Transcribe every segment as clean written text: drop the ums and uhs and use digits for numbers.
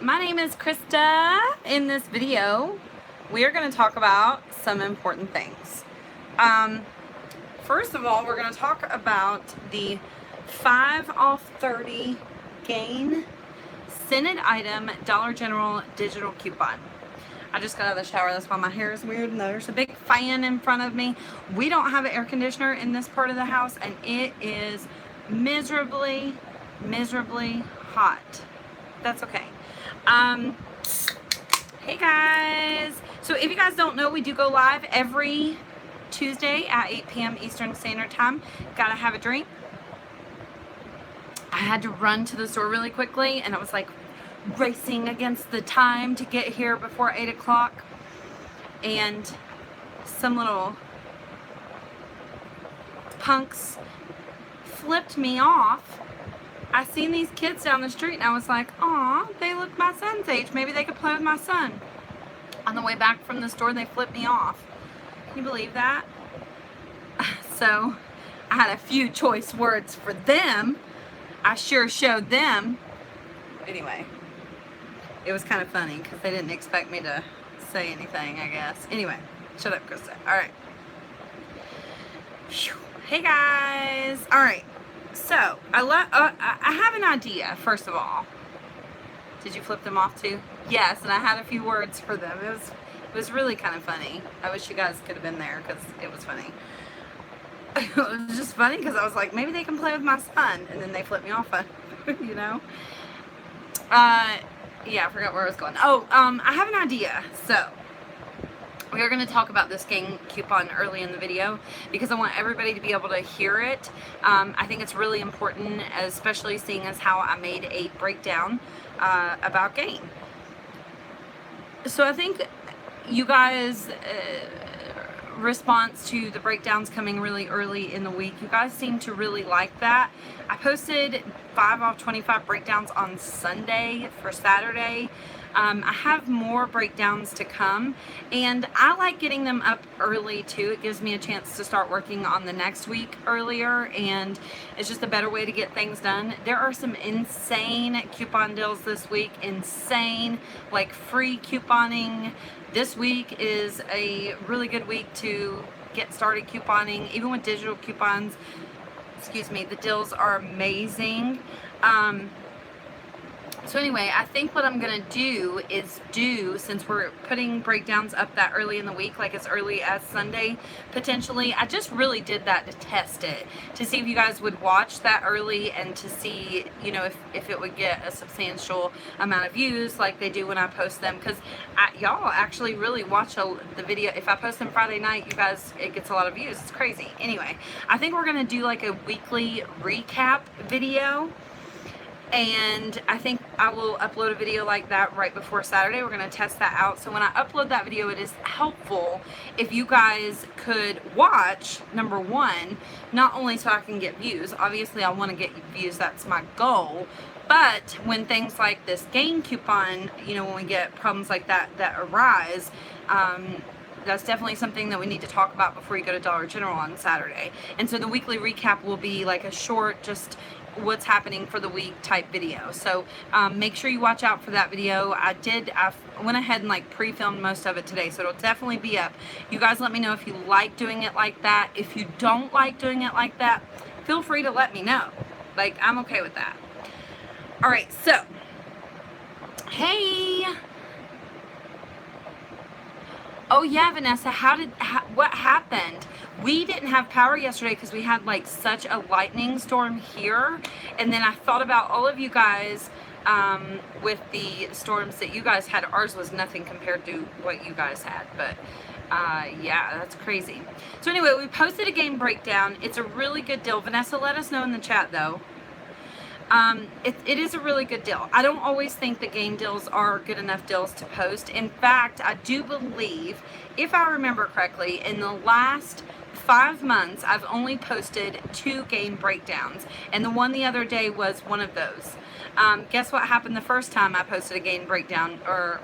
My name is Krista. In this video, we are going to talk about some important things. First of all, we're going to talk about the 5 off 30 gain scented item Dollar General digital coupon. I just got out of the shower, that's why my hair is weird, and there's a big fan in front of me. We don't have an air conditioner in this part of the house, and it is miserably hot. That's okay. Hey guys, so if you guys don't know, we do go live every Tuesday at 8 p.m. Eastern Standard Time. Gotta have a drink. I had to run to the store really quickly, and I was like racing against the time to get here before 8 o'clock, and some little punks flipped me off. I seen these kids down the street and I was like, aw, they look my son's age. Maybe they could play with my son. On the way back from the store, they flipped me off. Can you believe that? So I had a few choice words for them. I sure showed them. Anyway, it was kind of funny because they didn't expect me to say anything, I guess. Anyway, shut up, Krista. All right. Phew. Hey guys. All right. So, I have an idea, first of all. Did you flip them off too? Yes, and I had a few words for them. It was really kind of funny. I wish you guys could have been there because it was funny. It was just funny because I was like, maybe they can play with my son, and then they flipped me off, you know? Yeah, I forgot where I was going. Oh, I have an idea. So, we are going to talk about this gain coupon early in the video because I want everybody to be able to hear it. I think it's really important, especially seeing as how I made a breakdown about gain. So I think you guys' response to the breakdowns coming really early in the week, you guys seem to really like that. I posted 5 off 25 breakdowns on Sunday for Saturday. I have more breakdowns to come, and I like getting them up early too. It gives me a chance to start working on the next week earlier, and it's just a better way to get things done. There are some insane coupon deals this week, insane, like free couponing. This week is a really good week to get started couponing, even with digital coupons. Excuse me, the deals are amazing. So anyway, I think what I'm going to do is since we're putting breakdowns up that early in the week, like as early as Sunday, potentially, I just really did that to test it, to see if you guys would watch that early and to see, you know, if it would get a substantial amount of views like they do when I post them, because y'all actually really watch the video. If I post them Friday night, you guys, it gets a lot of views. It's crazy. Anyway, I think we're going to do like a weekly recap video. And I think I will upload a video like that right before Saturday. We're going to test that out. So when I upload that video, it is helpful if you guys could watch, number one, not only so I can get views. Obviously, I want to get views. That's my goal. But when things like this gain coupon, you know, when we get problems like that arise, that's definitely something that we need to talk about before you go to Dollar General on Saturday. And so the weekly recap will be like a short, just what's happening for the week type video. So make sure you watch out for that video. I went ahead and like pre-filmed most of it today, so it'll definitely be up. You guys let me know if you like doing it like that. If you don't like doing it like that, feel free to let me know. Like, I'm okay with that. All right, so hey. Oh yeah, Vanessa, what happened? We didn't have power yesterday because we had like such a lightning storm here, and then I thought about all of you guys with the storms that you guys had. Ours was nothing compared to what you guys had, but yeah, that's crazy. So anyway, we posted a game breakdown. It's a really good deal. Vanessa, let us know in the chat though. It is a really good deal. I don't always think the game deals are good enough deals to post. In fact, I do believe, if I remember correctly, in the last 5 months, I've only posted 2 game breakdowns, and the one the other day was one of those. Guess what happened the first time I posted a game breakdown, or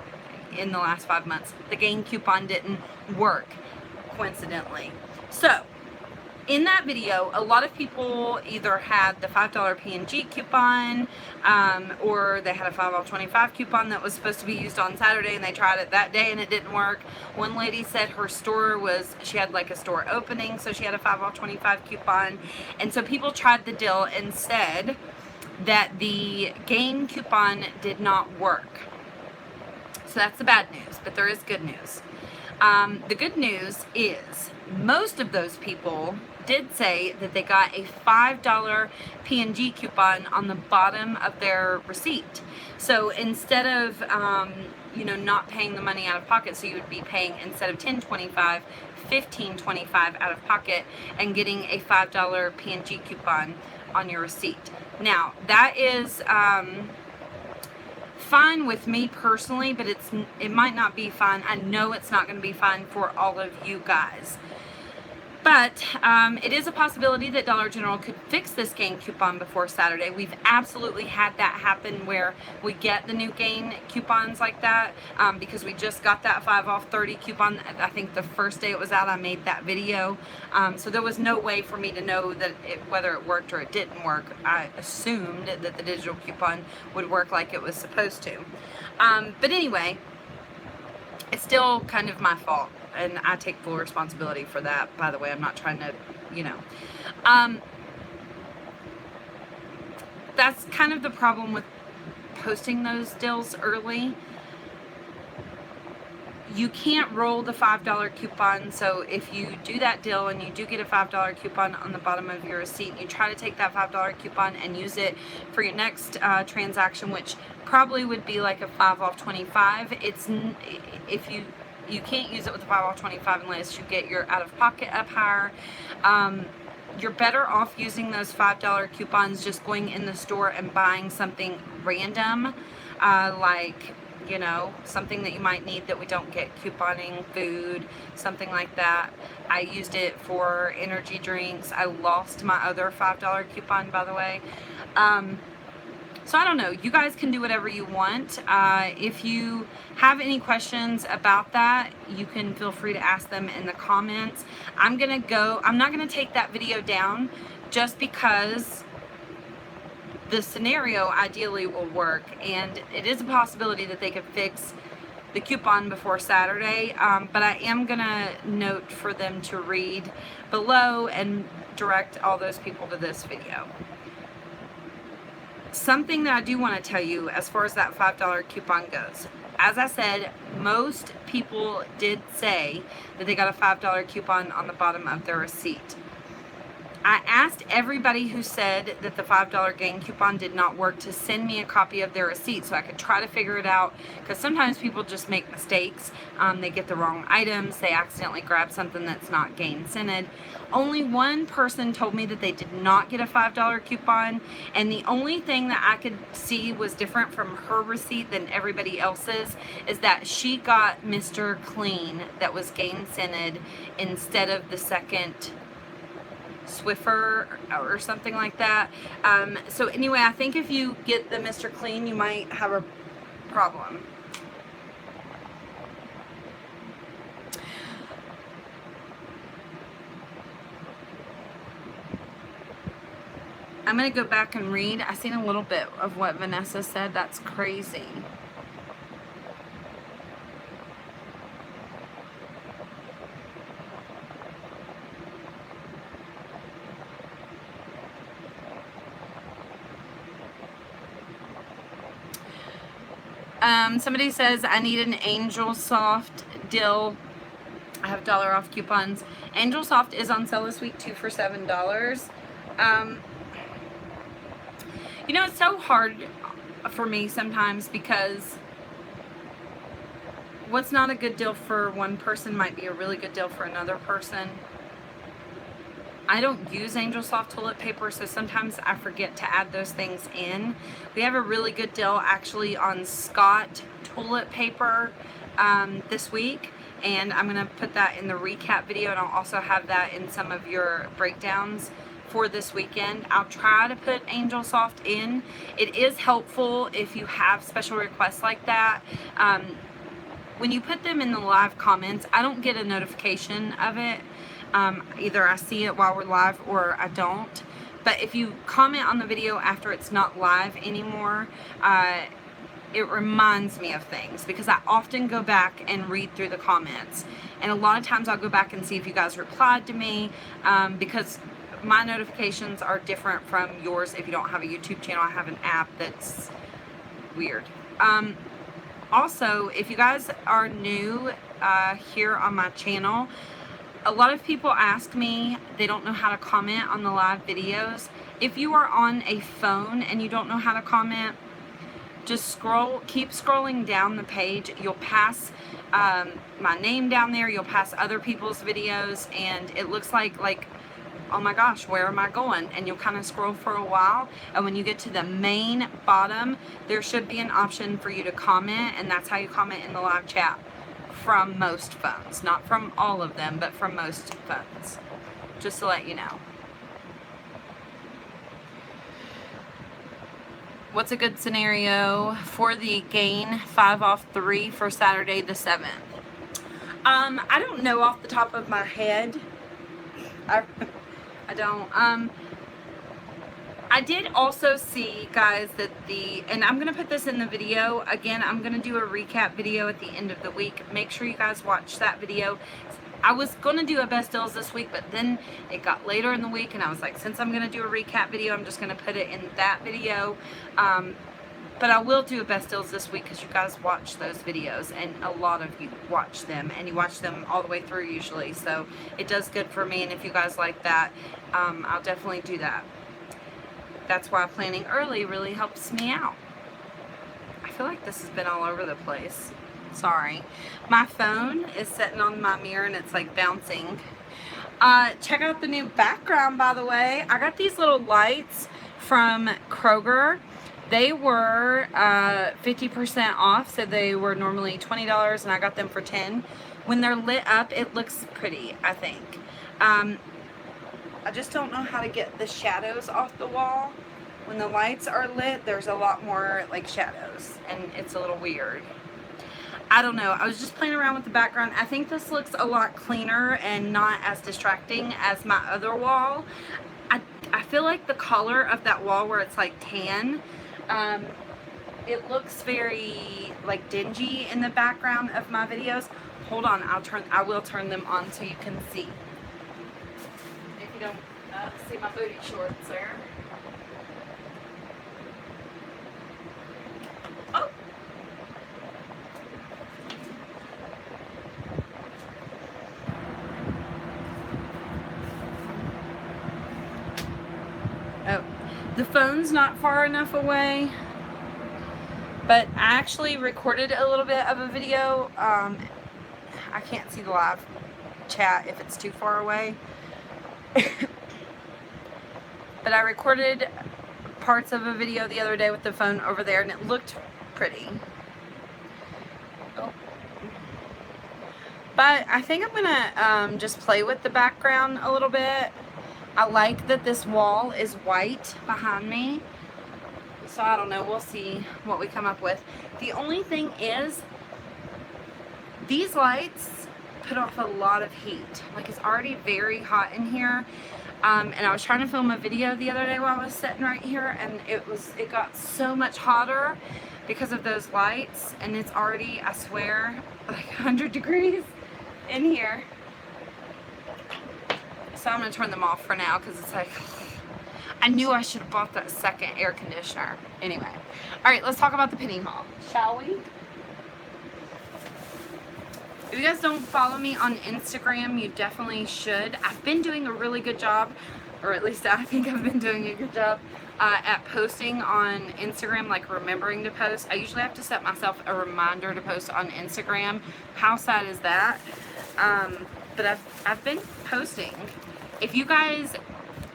in the last 5 months? The game coupon didn't work, coincidentally. So, in that video, a lot of people either had the $5 P&G coupon, or they had a 5 off 25 coupon that was supposed to be used on Saturday, and they tried it that day and it didn't work. One lady said her store she had like a store opening, so she had a 5 off 25 coupon. And so people tried the deal and said that the gain coupon did not work. So that's the bad news, but there is good news. The good news is most of those people did say that they got a $5 P&G coupon on the bottom of their receipt. So instead of not paying the money out of pocket, so you would be paying, instead of $10.25, $15.25 out of pocket, and getting a $5 P&G coupon on your receipt. Now that is fine with me personally, but it might not be fine. I know it's not going to be fine for all of you guys. But it is a possibility that Dollar General could fix this gain coupon before Saturday. We've absolutely had that happen where we get the new gain coupons like that, because we just got that 5 off 30 coupon. I think the first day it was out, I made that video. So there was no way for me to know that whether it worked or it didn't work. I assumed that the digital coupon would work like it was supposed to. But anyway, it's still kind of my fault. And I take full responsibility for that, by the way. I'm not trying to, that's kind of the problem with posting those deals early. You can't roll the $5 coupon, so if you do that deal and you do get a $5 coupon on the bottom of your receipt, you try to take that $5 coupon and use it for your next transaction, which probably would be like a 5 off 25. You can't use it with the 5 off 25 unless you get your out of pocket up higher. You're better off using those $5 coupons, just going in the store and buying something random, like, something that you might need that we don't get couponing, food, something like that. I used it for energy drinks. I lost my other $5 coupon, by the way. So I don't know. You guys can do whatever you want. If you have any questions about that, you can feel free to ask them in the comments. I'm not going to take that video down just because the scenario ideally will work, and it is a possibility that they could fix the coupon before Saturday, but I am going to note for them to read below and direct all those people to this video. Something that I do want to tell you as far as that $5 coupon goes. As I said, most people did say that they got a $5 coupon on the bottom of their receipt. I asked everybody who said that the $5 gain coupon did not work to send me a copy of their receipt so I could try to figure it out, because sometimes people just make mistakes. They get the wrong items. They accidentally grab something that's not gain scented. Only one person told me that they did not get a $5 coupon, and the only thing that I could see was different from her receipt than everybody else's is that she got Mr. Clean that was gain scented instead of the second Swiffer or something like that. So anyway, I think if you get the Mr. Clean, you might have a problem. I'm going to go back and read. I seen a little bit of what Vanessa said. That's crazy. Somebody says, I need an Angel Soft deal. I have $1 off coupons. Angel Soft is on sale this week, 2 for $7. It's so hard for me sometimes because what's not a good deal for one person might be a really good deal for another person. I don't use Angel Soft toilet paper, so sometimes I forget to add those things in. We have a really good deal actually on Scott toilet paper this week, and I'm going to put that in the recap video, and I'll also have that in some of your breakdowns for this weekend. I'll try to put Angel Soft in. It is helpful if you have special requests like that. When you put them in the live comments, I don't get a notification of it. Either I see it while we're live or I don't. But if you comment on the video after it's not live anymore, it reminds me of things, because I often go back and read through the comments. And a lot of times I'll go back and see if you guys replied to me, because my notifications are different from yours. If you don't have a YouTube channel, I have an app that's weird. Also, if you guys are new here on my channel, a lot of people ask me, they don't know how to comment on the live videos. If you are on a phone and you don't know how to comment, just keep scrolling down the page. You'll pass my name down there, you'll pass other people's videos, and it looks like, oh my gosh, where am I going? And you'll kind of scroll for a while, and when you get to the main bottom, there should be an option for you to comment, and that's how you comment in the live chat from most phones. Not from all of them, but from most phones. Just to let you know. What's a good scenario for the gain 5 off 3 for Saturday the 7th? I don't know off the top of my head. I don't. I did also see, guys, that and I'm going to put this in the video. Again, I'm going to do a recap video at the end of the week. Make sure you guys watch that video. I was going to do a best deals this week, but then it got later in the week, and I was like, since I'm going to do a recap video, I'm just going to put it in that video. But I will do a best deals this week, because you guys watch those videos, and a lot of you watch them, and you watch them all the way through usually, so it does good for me. And if you guys like that, I'll definitely do that. That's why planning early really helps me out. I feel like this has been all over the place. Sorry. My phone is sitting on my mirror and it's like bouncing. Check out the new background, by the way. I got these little lights from Kroger. They were 50% off, so they were normally $20 and I got them for $10. When they're lit up, it looks pretty, I think. I just don't know how to get the shadows off the wall. When the lights are lit, there's a lot more like shadows, and it's a little weird. I don't know. I was just playing around with the background. I think this looks a lot cleaner and not as distracting as my other wall. I feel like the color of that wall where it's like tan, it looks very like dingy in the background of my videos. Hold on, I will turn them on so you can see. If you don't see my booty shorts there. Oh. Oh, the phone's not far enough away, but I actually recorded a little bit of a video. I can't see the live chat if it's too far away. But I recorded parts of a video the other day with the phone over there, and it looked pretty. Oh. But I think I'm gonna just play with the background a little bit. I like that this wall is white behind me. So I don't know, we'll see what we come up with. The only thing is, these lights put off a lot of heat. Like, it's already very hot in here. And I was trying to film a video the other day while I was sitting right here, and it got so much hotter because of those lights, and it's already, I swear, like 100 degrees in here. So I'm going to turn them off for now, because it's like, I knew I should have bought that second air conditioner. Anyway. Alright, let's talk about the penny haul, shall we? If you guys don't follow me on Instagram, you definitely should. I've been doing a really good job, or at least I think I've been doing a good job at posting on Instagram, like remembering to post. I usually have to set myself a reminder to post on Instagram. How sad is that? But I've been posting. If you guys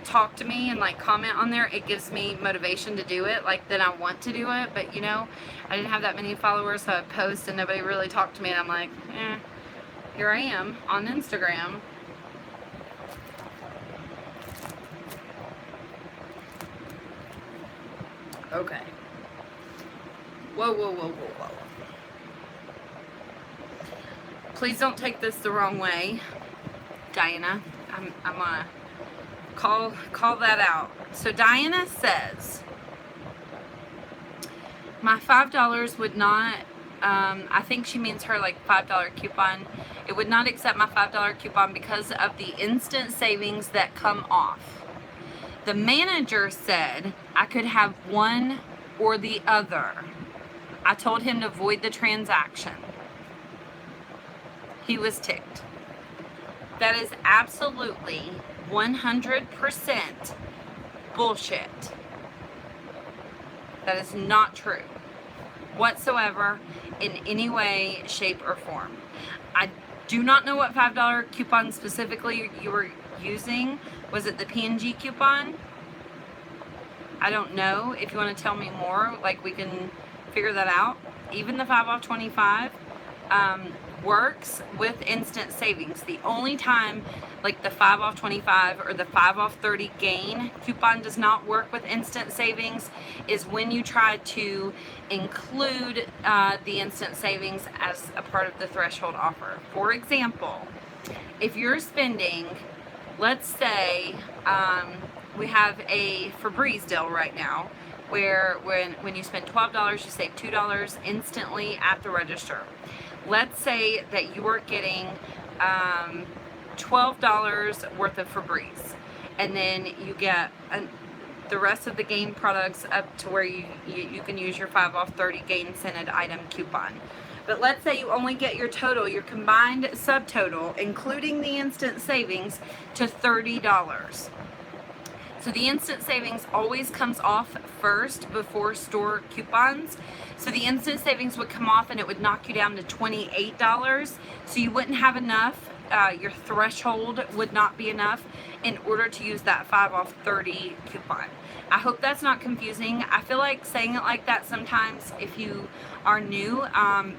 talk to me and like comment on there, it gives me motivation to do it. Like, then I want to do it. But you know, I didn't have that many followers, so I post and nobody really talked to me, and I'm like, here I am on Instagram. Okay. Whoa, whoa, whoa, whoa, whoa. Please don't take this the wrong way, Diana. I'm gonna call that out. So Diana says, my $5 would not, I think she means her like $5 coupon. It would not accept my $5 coupon because of the instant savings that come off. The manager said I could have one or the other. I told him to void the transaction. He was ticked. That is absolutely 100% bullshit. That is not true whatsoever in any way, shape, or form. I do not know what $5 coupon specifically you were using. Was it the P&G coupon? I don't know. If you want to tell me more, like, we can figure that out. Even the 5 off 25 works with instant savings. The only time like the 5 off 25 or the 5 off 30 gain coupon does not work with instant savings is when you try to include the instant savings as a part of the threshold offer. For example, if you're spending, let's say we have a Febreze deal right now where when you spend $12 you save $2 instantly at the register. Let's say that you are getting $12 worth of Febreze, and then you get the rest of the Gain products up to where you can use your 5 off 30 Gain scented item coupon. But let's say you only get your total, your combined subtotal, including the instant savings, to $30. So the instant savings always comes off first before store coupons. So the instant savings would come off and it would knock you down to $28. So you wouldn't have enough, your threshold would not be enough in order to use that 5 off 30 coupon. I hope that's not confusing. I feel like saying it like that sometimes, if you are new,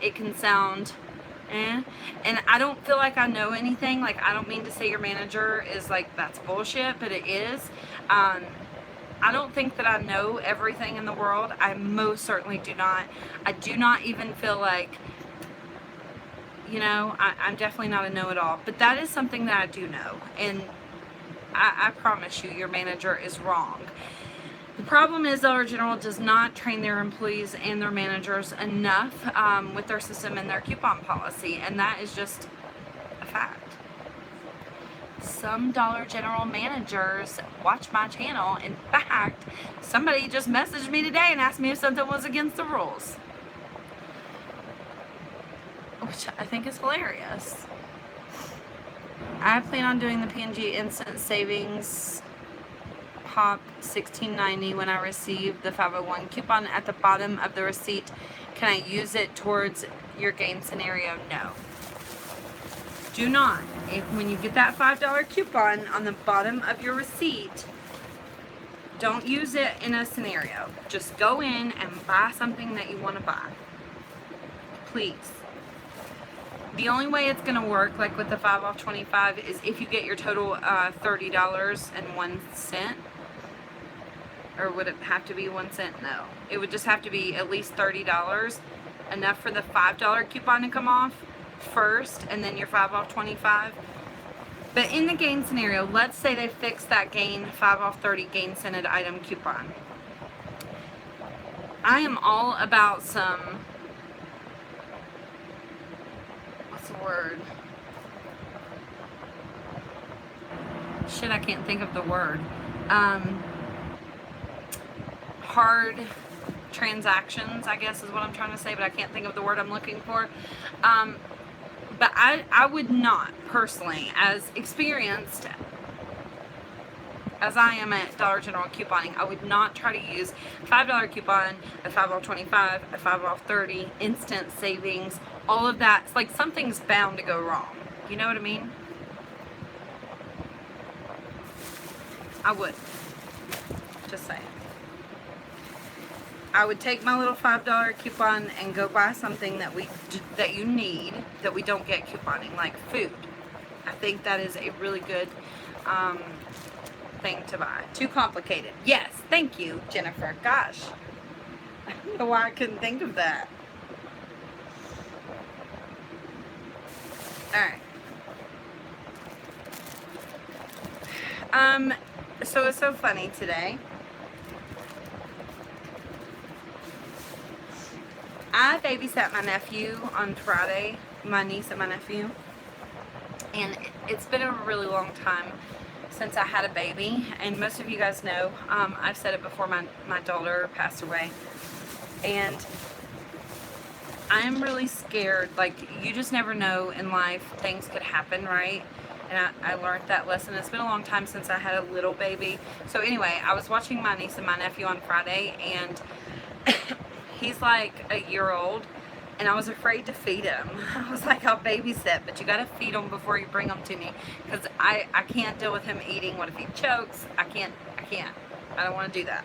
it can sound and I don't feel like I know anything. Like, I don't mean to say your manager is like, that's bullshit, but it is. I don't think that I know everything in the world. I most certainly do not. I do not even feel like, you know, I'm definitely not a know-it-all. But that is something that I do know. And I promise you, your manager is wrong. The problem is Dollar General does not train their employees and their managers enough with their system and their coupon policy, and that is just a fact. Some Dollar General managers watch my channel. In fact, somebody just messaged me today and asked me if something was against the rules, which I think is hilarious. I plan on doing the P&G Instant Savings Pop $16.90 when I receive the 501 coupon at the bottom of the receipt. Can I use it towards your Gain scenario? No. Do not. When you get that $5 coupon on the bottom of your receipt, don't use it in a scenario. Just go in and buy something that you want to buy. Please. The only way it's going to work, like with the 5 off 25, is if you get your total $30.01. Or would it have to be 1 cent? No. It would just have to be at least $30, enough for the $5 coupon to come off first, and then your 5 off 25. But in the Gain scenario, let's say they fix that Gain 5 off 30 Gain scented item coupon. I am all about some, what's the word? Shit, I can't think of the word. Hard transactions, I guess is what I'm trying to say, but I can't think of the word I'm looking for. But I would not, personally, as experienced as I am at Dollar General couponing, I would not try to use $5 coupon, a 5 off 25, a 5 off 30, instant savings, all of that. It's like something's bound to go wrong. You know what I mean? I would. Just saying. I would take my little $5 coupon and go buy something that you need, that we don't get couponing, like food. I think that is a really good thing to buy. Too complicated. Yes, thank you, Jennifer. Gosh, I don't know why I couldn't think of that. All right. So it's so funny today. I babysat my nephew on Friday, my niece and my nephew, and it's been a really long time since I had a baby, and most of you guys know, I've said it before, my daughter passed away, and I'm really scared. Like, you just never know in life, things could happen, right? And I learned that lesson. It's been a long time since I had a little baby. So anyway, I was watching my niece and my nephew on Friday, and he's like a year old, and I was afraid to feed him. I was like, I'll babysit, but you gotta feed him before you bring him to me, because I can't deal with him eating. What if he chokes? I can't. I don't want to do that.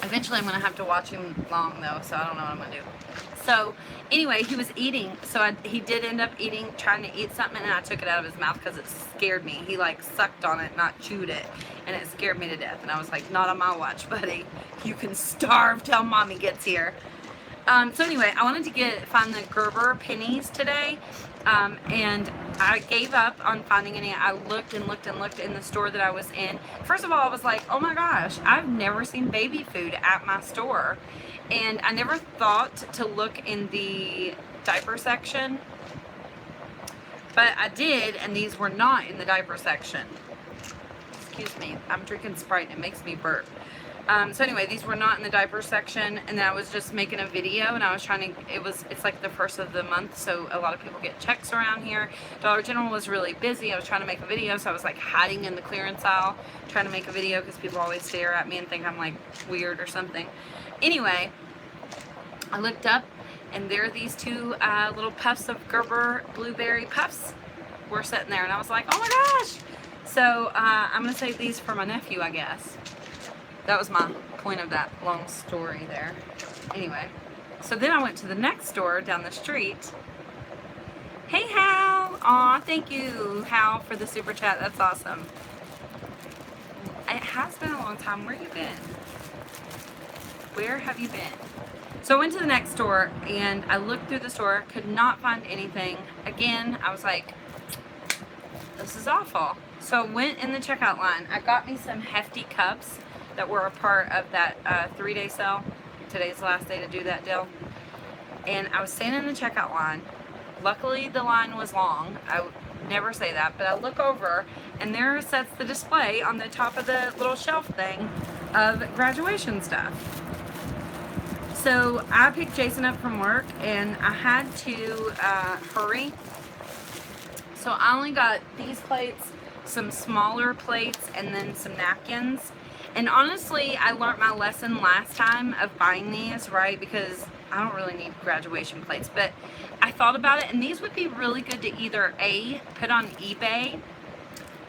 Eventually I'm gonna have to watch him long though, so I don't know what I'm gonna do. So anyway, he was eating, so he did end up eating, trying to eat something, and I took it out of his mouth because it scared me. He like sucked on it, not chewed it, and it scared me to death. And I was like, not on my watch, buddy. You can starve till mommy gets here. So anyway, I wanted to find the Gerber pennies today, and I gave up on finding any. I looked and looked and looked in the store that I was in. First of all, I was like, oh my gosh, I've never seen baby food at my store. And I never thought to look in the diaper section, but I did, and these were not in the diaper section. Excuse me, I'm drinking Sprite and it makes me burp. So anyway, these were not in the diaper section, and then I was just making a video, and I was trying to, it's like the first of the month, so a lot of people get checks around here. Dollar General was really busy. I was trying to make a video, so I was like hiding in the clearance aisle, trying to make a video, because people always stare at me and think I'm like weird or something. Anyway, I looked up, and there are these two little puffs of Gerber blueberry puffs were sitting there, and I was like, oh my gosh. So I'm gonna save these for my nephew, I guess. That was my point of that long story there. Anyway, so then I went to the next store down the street. Hey, Hal. Aw, thank you, Hal, for the super chat. That's awesome. It has been a long time. Where have you been? Where have you been? So I went to the next store, and I looked through the store, could not find anything. Again, I was like, this is awful. So I went in the checkout line. I got me some hefty cups that were a part of that 3-day sale. Today's the last day to do that deal. And I was standing in the checkout line. Luckily, the line was long. I would never say that, but I look over, and there sits the display on the top of the little shelf thing of graduation stuff. So I picked Jason up from work, and I had to hurry. So I only got these plates, some smaller plates, and then some napkins. And honestly, I learned my lesson last time of buying these, right? Because I don't really need graduation plates. But I thought about it, and these would be really good to either A, put on eBay,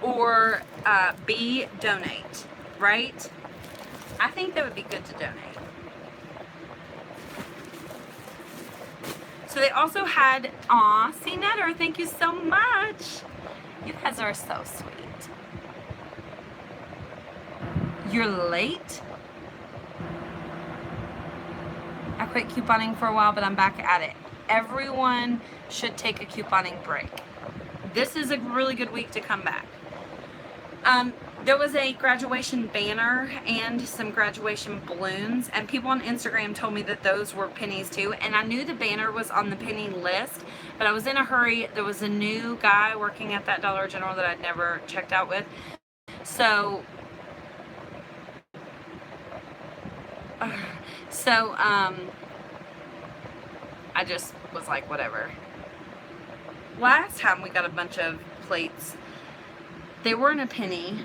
or B, donate, right? I think that would be good to donate. So they also had, aw, see, Netter, thank you so much. You guys are so sweet. You're late? I quit couponing for a while, but I'm back at it. Everyone should take a couponing break. This is a really good week to come back. There was a graduation banner and some graduation balloons, and people on Instagram told me that those were pennies too, and I knew the banner was on the penny list, but I was in a hurry. There was a new guy working at that Dollar General that I'd never checked out with, so I just was like, whatever. Last time we got a bunch of plates. They weren't a penny.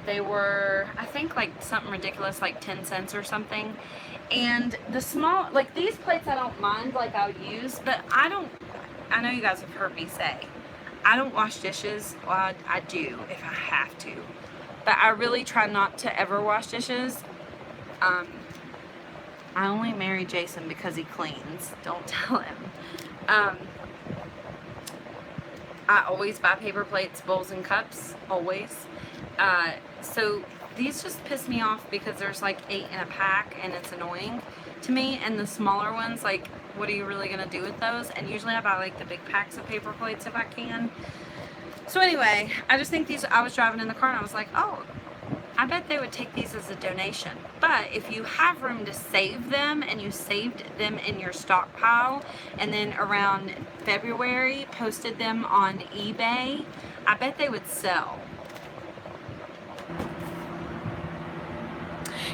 They were, I think, like something ridiculous, like 10 cents or something. And the small, like these plates I don't mind, like I'll use, but I know you guys have heard me say, I don't wash dishes. Well, I do if I have to. But I really try not to ever wash dishes. I only marry Jason because he cleans. Don't tell him. I always buy paper plates, bowls, and cups. Always. So these just piss me off because there's like 8 in a pack, and it's annoying to me. And the smaller ones, like, what are you really going to do with those? And usually I buy like the big packs of paper plates if I can. So anyway, I just think these, I was driving in the car and I was like, oh, I bet they would take these as a donation. But if you have room to save them and you saved them in your stockpile and then around February posted them on eBay, I bet they would sell.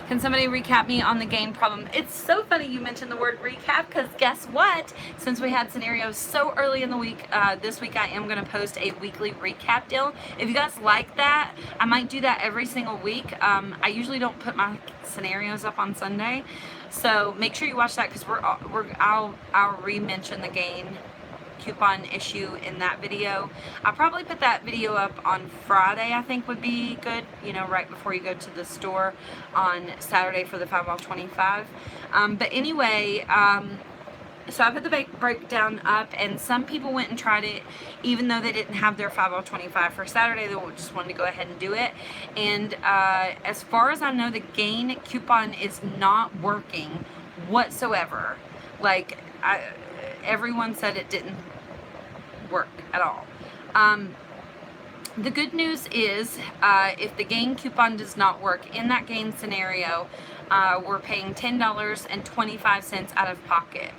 Can somebody recap me on the game problem? It's so funny you mentioned the word recap, because guess what? Since we had scenarios so early in the week, this week I am going to post a weekly recap deal. If you guys like that, I might do that every single week. I usually don't put my scenarios up on Sunday, so make sure you watch that, because I'll re-mention the game coupon issue in that video. I'll probably put that video up on Friday, I think would be good, you know, right before you go to the store on Saturday for the 5 off 25. But anyway, so I put the breakdown up, and some people went and tried it even though they didn't have their 5 off 25 for Saturday. They just wanted to go ahead and do it. And as far as I know, the gain coupon is not working whatsoever. Like, everyone said it didn't work at all. The good news is, if the gain coupon does not work in that gain scenario, we're paying $10.25 out of pocket.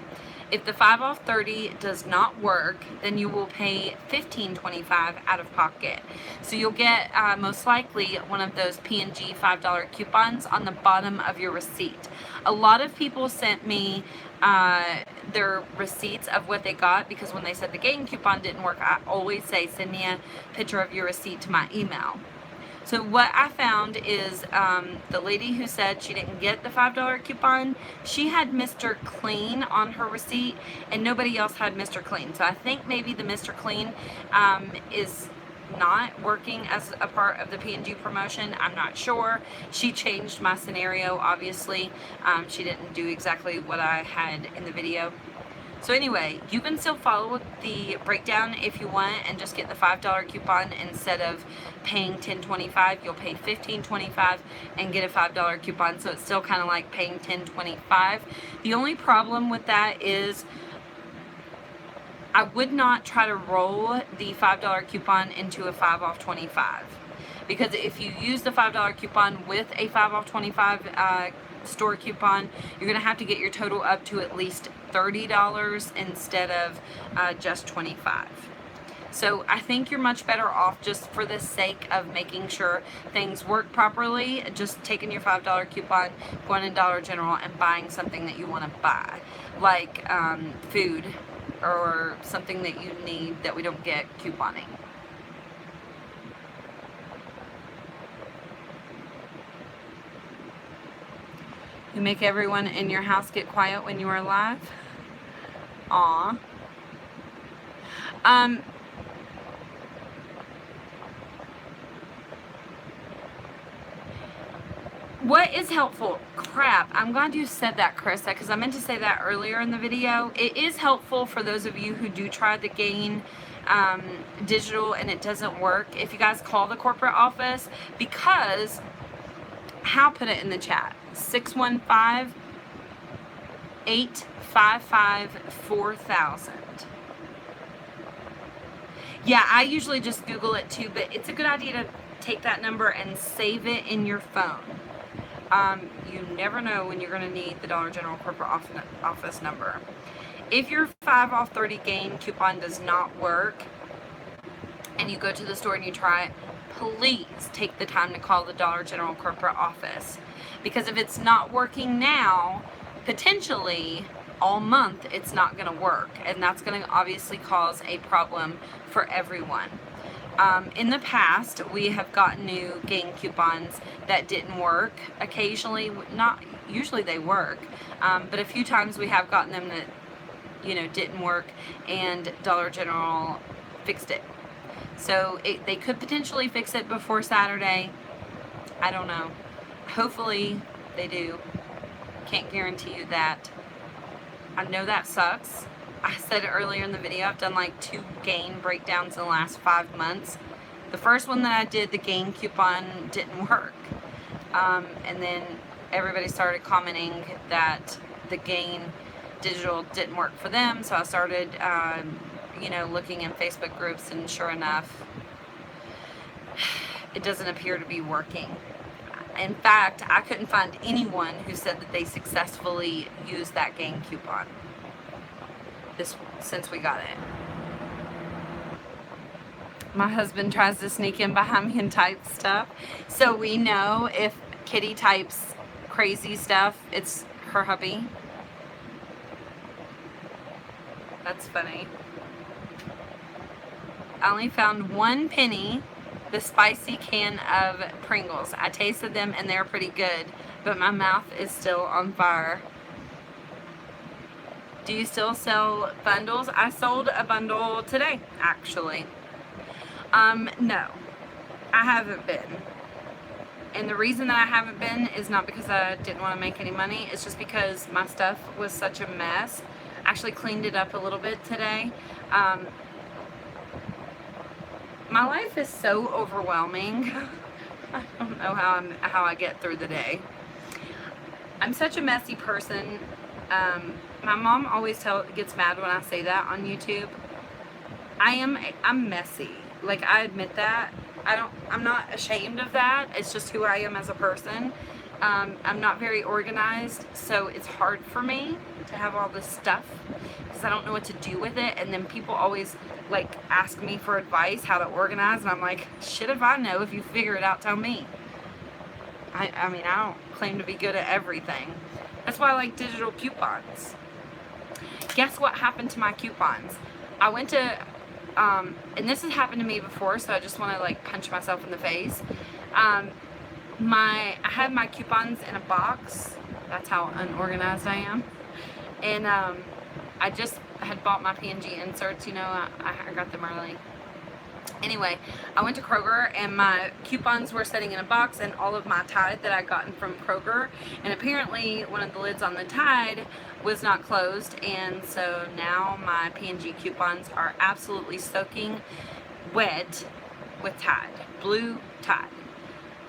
If the 5 off 30 does not work, then you will pay $15.25 out of pocket. So you'll get most likely one of those P&G $5 coupons on the bottom of your receipt. A lot of people sent me their receipts of what they got, because when they said the gain coupon didn't work, I always say send me a picture of your receipt to my email. So what I found is the lady who said she didn't get the $5 coupon, she had Mr. Clean on her receipt and nobody else had Mr. Clean. So I think maybe the Mr. Clean is not working as a part of the P&G promotion. I'm not sure. She changed my scenario, obviously. She didn't do exactly what I had in the video. So anyway, you can still follow the breakdown if you want and just get the $5 coupon. Instead of paying $10.25, you'll pay $15.25 and get a $5 coupon. So it's still kind of like paying $10.25. The only problem with that is I would not try to roll the $5 coupon into a 5 off 25. Because if you use the $5 coupon with a 5 off 25 store coupon, you're going to have to get your total up to at least $30 instead of just $25. So I think you're much better off, just for the sake of making sure things work properly, just taking your $5 coupon, going to Dollar General and buying something that you want to buy, like food or something that you need that we don't get couponing. You make everyone in your house get quiet when you are live? Aw. What is helpful? Crap, I'm glad you said that, Krista, because I meant to say that earlier in the video. It is helpful for those of you who do try the Gain digital and it doesn't work, if you guys call the corporate office, because Hal put it in the chat, 615-855-4000. Yeah, I usually just Google it too, but it's a good idea to take that number and save it in your phone. You never know when you're going to need the Dollar General corporate office number. If your 5 off 30 Gain coupon does not work and you go to the store and you try it, please take the time to call the Dollar General corporate office. Because if it's not working now, potentially all month it's not going to work. And that's going to obviously cause a problem for everyone. In the past, we have gotten new Gain coupons that didn't work. Occasionally, not usually they work, but a few times we have gotten them that, you know, didn't work, and Dollar General fixed it. So they could potentially fix it before Saturday. I don't know. Hopefully they do. Can't guarantee you that. I know that sucks. I said earlier in the video, I've done like 2 Gain breakdowns in the last 5 months. The first one that I did, the Gain coupon didn't work. And then everybody started commenting that the Gain digital didn't work for them. So I started, you know, looking in Facebook groups, and sure enough, it doesn't appear to be working. In fact, I couldn't find anyone who said that they successfully used that game coupon since we got it. My husband tries to sneak in behind me and type stuff, so we know if Kitty types crazy stuff, it's her hubby. That's funny. I only found 1 penny, the spicy can of Pringles. I tasted them and they're pretty good, but my mouth is still on fire. Do you still sell bundles? I sold a bundle today, actually. No, I haven't been. And the reason that I haven't been is not because I didn't want to make any money. It's just because my stuff was such a mess. I actually cleaned it up a little bit today. My life is so overwhelming. I don't know how I get through the day. I'm such a messy person. My mom always gets mad when I say that on YouTube. I'm messy. Like, I admit that. I'm not ashamed of that. It's just who I am as a person. I'm not very organized, so it's hard for me to have all this stuff because I don't know what to do with it. And then people always like ask me for advice how to organize, and I'm like, shit if I know. If you figure it out, tell me. I mean, I don't claim to be good at everything. That's why I like digital coupons. Guess what happened to my coupons? I went to and this has happened to me before, so I just want to like punch myself in the face. I had my coupons in a box. That's how unorganized I am. And I just had bought my PNG inserts, you know, I got them early. Anyway, I went to Kroger and my coupons were sitting in a box, and all of my Tide that I'd gotten from Kroger, and apparently one of the lids on the Tide was not closed, and so now my PNG coupons are absolutely soaking wet with Tide, blue Tide.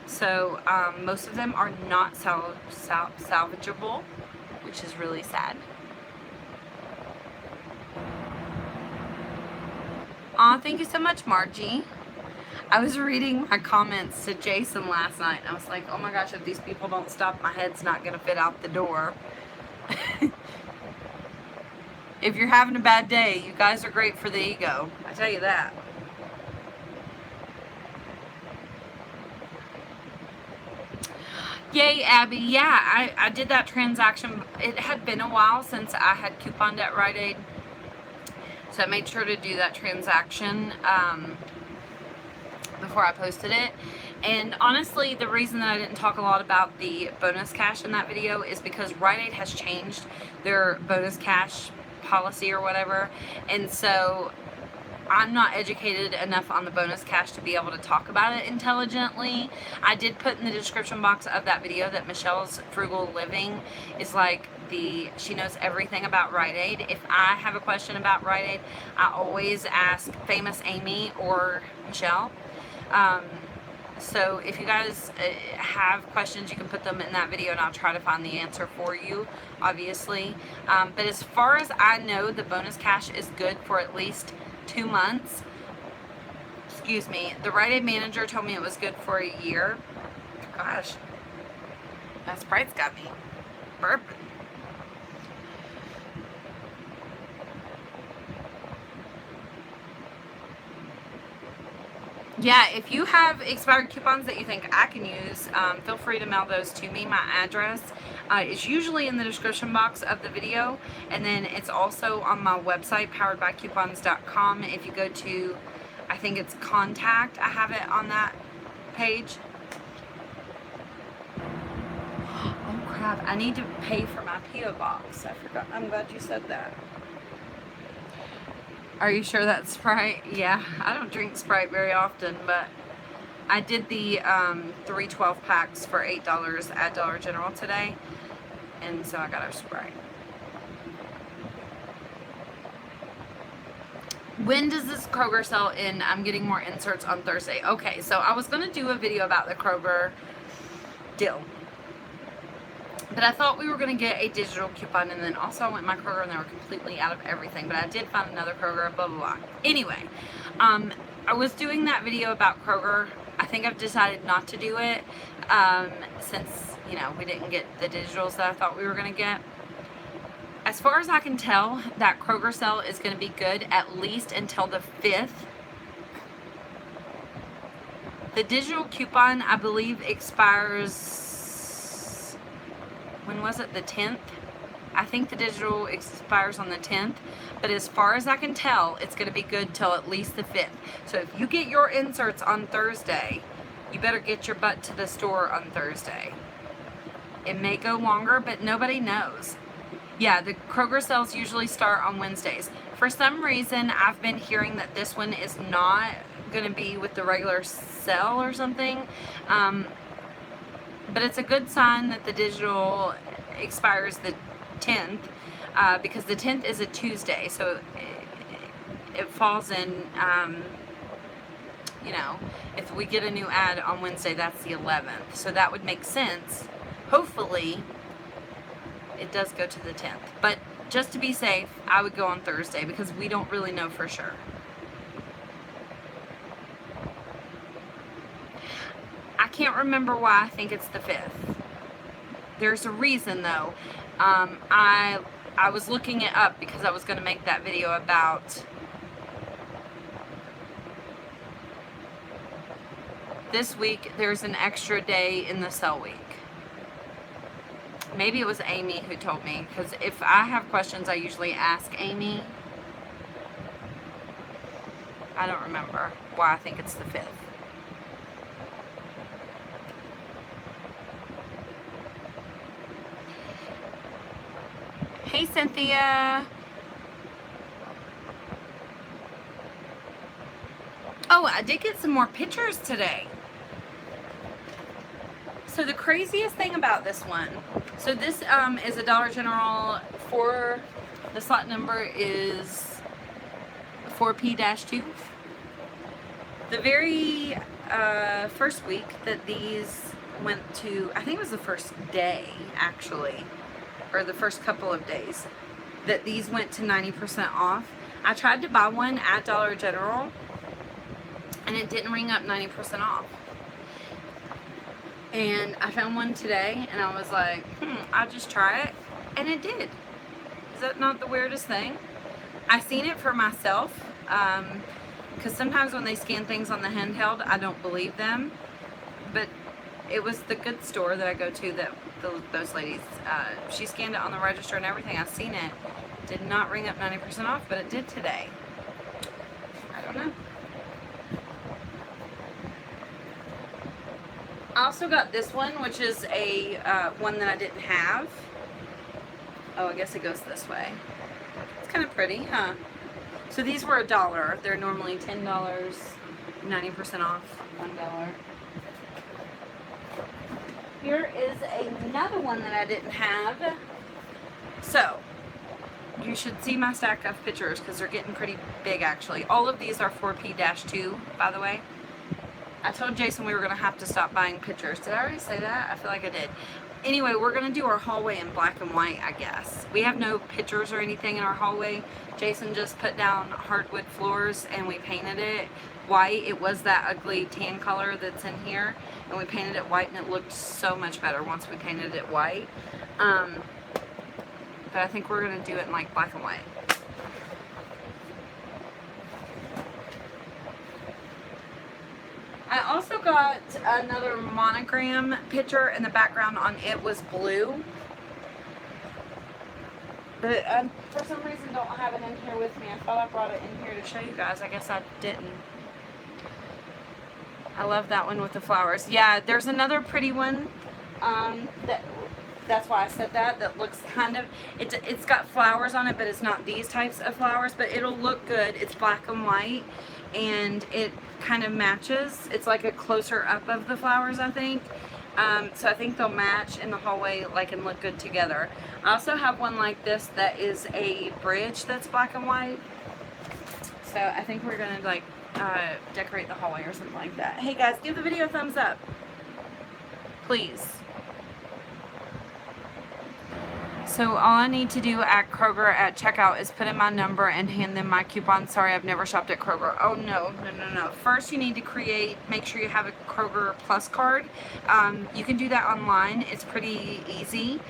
So most of them are not salvageable, which is really sad. Aw, thank you so much, Margie. I was reading my comments to Jason last night, and I was like, oh my gosh, if these people don't stop, my head's not going to fit out the door. If you're having a bad day, you guys are great for the ego. I tell you that. Yay, Abby. Yeah, I did that transaction. It had been a while since I had couponed at Rite Aid, so I made sure to do that transaction before I posted it. And honestly, the reason that I didn't talk a lot about the bonus cash in that video is because Rite Aid has changed their bonus cash policy or whatever, and so I'm not educated enough on the bonus cash to be able to talk about it intelligently. I did put in the description box of that video that Michelle's Frugal Living is like she knows everything about Rite Aid. If I have a question about Rite Aid, I always ask Famous Amy or Michelle. So if you guys have questions, you can put them in that video and I'll try to find the answer for you, obviously. But as far as I know, the bonus cash is good for at least 2 months. Excuse me. The Rite Aid manager told me it was good for a year. Gosh, that Sprite's got me burping. Yeah, if you have expired coupons that you think I can use, feel free to mail those to me. My address is usually in the description box of the video, and then it's also on my website, poweredbycoupons.com. If you go to, I think it's contact, I have it on that page. Oh crap, I need to pay for my P.O. box. I forgot. I'm glad you said that. Are you sure that's Sprite? Yeah, I don't drink Sprite very often, but I did the 3 12 packs for $8 at Dollar General today, and so I got our Sprite. When does this Kroger sell in? I'm getting more inserts on Thursday. Okay, so I was going to do a video about the Kroger deal, but I thought we were going to get a digital coupon, and then also I went to my Kroger and they were completely out of everything. But I did find another Kroger, blah, blah, blah. Anyway, I was doing that video about Kroger. think I've decided not to do it since, you know, we didn't get the digitals that I thought we were going to get. As far as I can tell, that Kroger sale is going to be good at least until the 5th. The digital coupon, I believe, expires, when was it, the 10th? I think the digital expires on the 10th, but as far as I can tell, it's going to be good till at least the 5th. So if you get your inserts on Thursday, you better get your butt to the store on Thursday. It may go longer, but nobody knows. Yeah, the Kroger sales usually start on Wednesdays. For some reason, I've been hearing that this one is not going to be with the regular sale or something. But it's a good sign that the digital expires the 10th, because the 10th is a Tuesday, so it falls in, you know, if we get a new ad on Wednesday, that's the 11th. So that would make sense. Hopefully, it does go to the 10th. But just to be safe, I would go on Thursday because we don't really know for sure. I can't remember why I think it's the 5th. There's a reason though. I was looking it up because I was going to make that video about this week. There's an extra day in the sale week. Maybe it was Amy who told me, because if I have questions, I usually ask Amy. I don't remember why I think it's the 5th. Hey, Cynthia. Oh, I did get some more pictures today. So the craziest thing about this one, so this is a Dollar General for, the slot number is 4P-2. The very first week that these went to, I think it was the first day actually, or the first couple of days that these went to 90% off. I tried to buy one at Dollar General and it didn't ring up 90% off. And I found one today and I was like, I'll just try it. And it did. Is that not the weirdest thing? I seen it for myself, because sometimes when they scan things on the handheld, I don't believe them. But it was the good store that I go to that those ladies, she scanned it on the register and everything. I seen it. Did not ring up 90% off, but it did today. I don't know. I also got this one, which is a one that I didn't have. Oh, I guess it goes this way. It's kind of pretty, huh? So these were $1. They're normally $10, 90% off, $1. Here is another one that I didn't have. So, you should see my stack of pictures because they're getting pretty big actually. All of these are 4P-2, by the way. I told Jason we were going to have to stop buying pictures. Did I already say that? I feel like I did. Anyway, we're going to do our hallway in black and white, I guess. We have no pictures or anything in our hallway. Jason just put down hardwood floors and we painted it white. It was that ugly tan color that's in here. And we painted it white and it looked so much better once we painted it white. But I think we're going to do it in like black and white. I also got another monogram picture and the background on it was blue. But for some reason don't have it in here with me. I thought I brought it in here to show you guys. I guess I didn't. I love that one with the flowers. Yeah, there's another pretty one. That's why I said that. That looks kind of, it's got flowers on it, but it's not these types of flowers. But it'll look good. It's black and white, and it kind of matches. It's like a closer up of the flowers, I think. So I think they'll match in the hallway, like, and look good together. I also have one like this that is a bridge that's black and white. So I think we're gonna like decorate the hallway or something like that. Hey guys, give the video a thumbs up, please. So all I need to do at Kroger at checkout is put in my number and hand them my coupon. Sorry, I've never shopped at Kroger. Oh, no. First, you need to make sure you have a Kroger Plus card. You can do that online. It's pretty easy.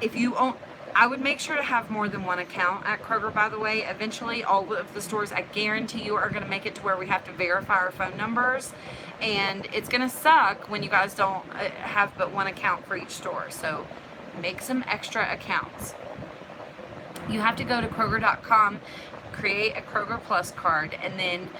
If you own, I would make sure to have more than one account at Kroger, by the way. Eventually, all of the stores, I guarantee you, are going to make it to where we have to verify our phone numbers. And it's going to suck when you guys don't have but one account for each store. So make some extra accounts. You have to go to Kroger.com, create a Kroger Plus card, and then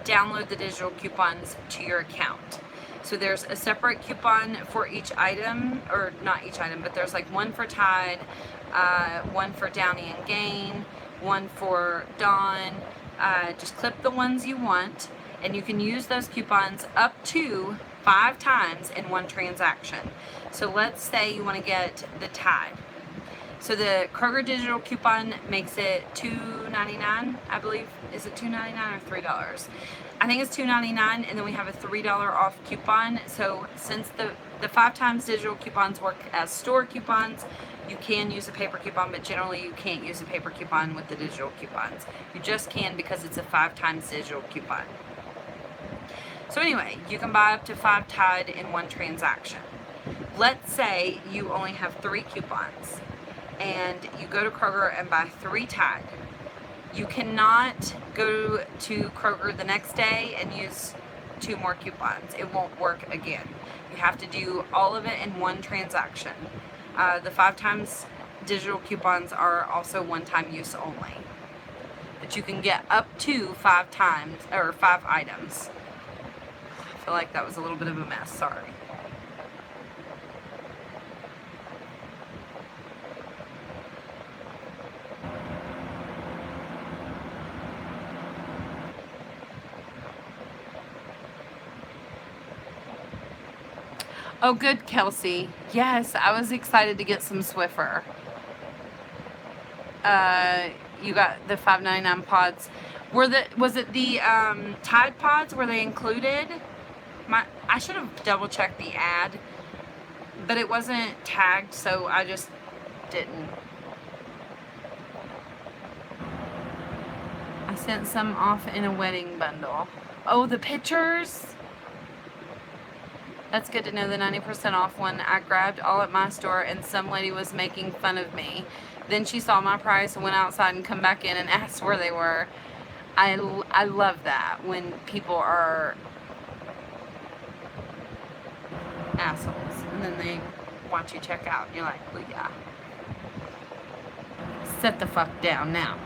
download the digital coupons to your account. So there's a separate coupon for each item, or not each item, but there's like one for Tide, one for Downy and Gain, one for Dawn. Just clip the ones you want, and you can use those coupons up to 5 times in one transaction. So let's say you want to get the Tide. So the Kroger digital coupon makes it $2.99, I believe. Is it $2.99 or $3? I think it's $2.99, and then we have a $3 off coupon. So since the 5 times digital coupons work as store coupons, you can use a paper coupon, but generally you can't use a paper coupon with the digital coupons. You just can because it's a 5 times digital coupon. So anyway, you can buy up to 5 Tide in one transaction. Let's say you only have 3 coupons, and you go to Kroger and buy 3 Tide. You cannot go to Kroger the next day and use 2 more coupons. It won't work again. You have to do all of it in one transaction. The 5 times digital coupons are also one-time use only. But you can get up to 5 times, or 5 items. I feel like that was a little bit of a mess, sorry. Oh, good, Kelsey. Yes, I was excited to get some Swiffer. You got the $5.99 pods. Was it the Tide pods? Were they included? I should have double checked the ad, but it wasn't tagged, so I just didn't. I sent some off in a wedding bundle. Oh, the pictures? That's good to know. The 90% off one I grabbed all at my store, and some lady was making fun of me. Then she saw my price and went outside and come back in and asked where they were. I love that when people are assholes and then they want you to check out and you're like, well, yeah. Sit the fuck down now.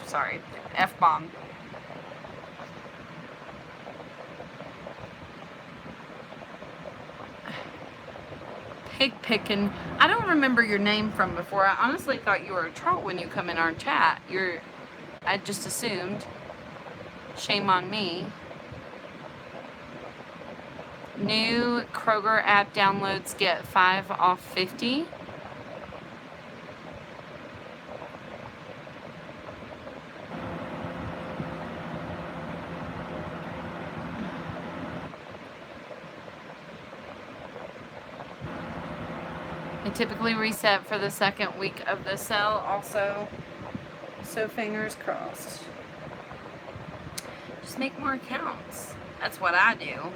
Sorry, F-bomb. Pig picking. I don't remember your name from before. I honestly thought you were a troll when you come in our chat. I just assumed. Shame on me. New Kroger app downloads get 5 off 50. They typically reset for the second week of the sale also, so fingers crossed. Just make more accounts. That's what I do.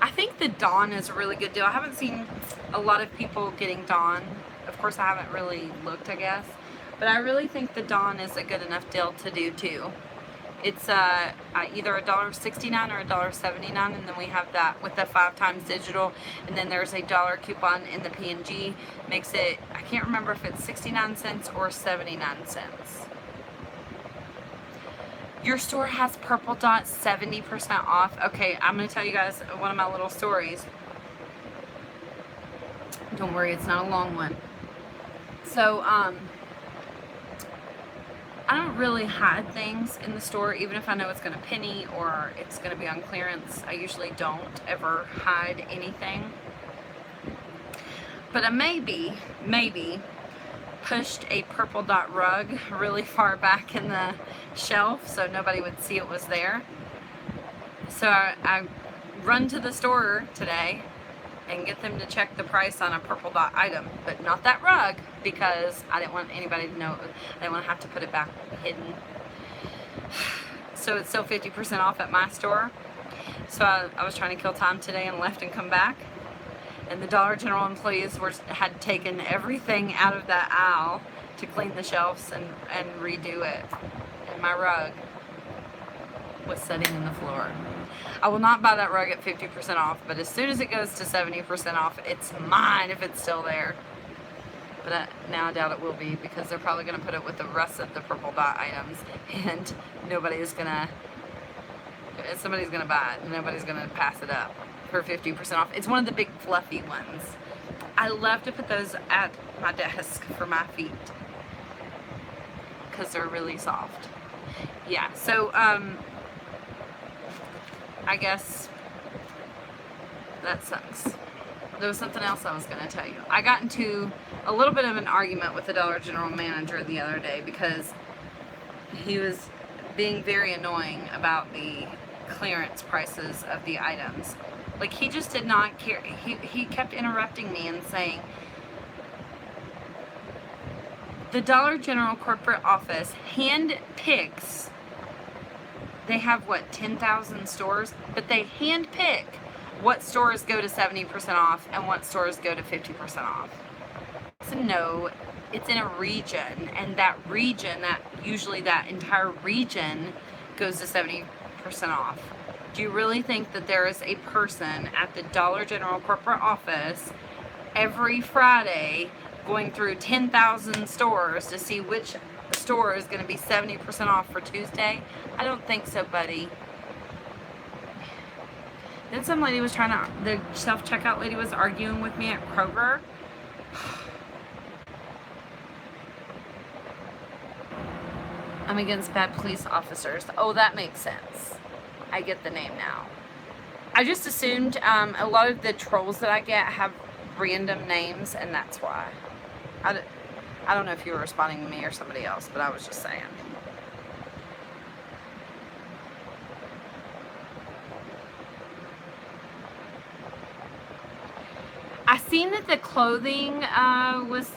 I think the Dawn is a really good deal. I haven't seen a lot of people getting Dawn. Of course, I haven't really looked, I guess. But I really think the Dawn is a good enough deal to do too. It's either $1.69 or $1.79, and then we have that with the 5 times digital, and then there's a dollar coupon in the P&G. Makes it, I can't remember if it's 69 cents or 79 cents. Your store has Purple Dot 70% off. Okay, I'm going to tell you guys one of my little stories. Don't worry, it's not a long one. So, I don't really hide things in the store, even if I know it's going to penny or it's going to be on clearance. I usually don't ever hide anything. But I maybe pushed a Purple Dot rug really far back in the shelf so nobody would see it was there. So I run to the store today and get them to check the price on a purple dot item, but not that rug, because I didn't want anybody to know. I didn't want to have to put it back hidden. So it's still 50% off at my store. So I was trying to kill time today and left and come back. And the Dollar General employees had taken everything out of that aisle to clean the shelves and redo it. And my rug was sitting in the floor. I will not buy that rug at 50% off, but as soon as it goes to 70% off, it's mine if it's still there. But now I doubt it will be, because they're probably going to put it with the rest of the purple dot items, and somebody's going to buy it, and nobody's going to pass it up for 50% off. It's one of the big fluffy ones. I love to put those at my desk for my feet, because they're really soft. Yeah, so I guess that sucks. There was something else I was going to tell you. I got into a little bit of an argument with the Dollar General manager the other day, because he was being very annoying about the clearance prices of the items. Like, he just did not care. He kept interrupting me and saying, the Dollar General corporate office hand picks, they have what, 10,000 stores, but they hand pick what stores go to 70% off and what stores go to 50% off. So no, it's in a region, and that region, usually that entire region goes to 70% off. Do you really think that there is a person at the Dollar General corporate office every Friday going through 10,000 stores to see which store is going to be 70% off for Tuesday? I don't think so, buddy. Then some lady was the self-checkout lady was arguing with me at Kroger. I'm against bad police officers. Oh, that makes sense. I get the name now. I just assumed a lot of the trolls that I get have random names, and that's why. I don't know if you were responding to me or somebody else, but I was just saying. I seen that the clothing was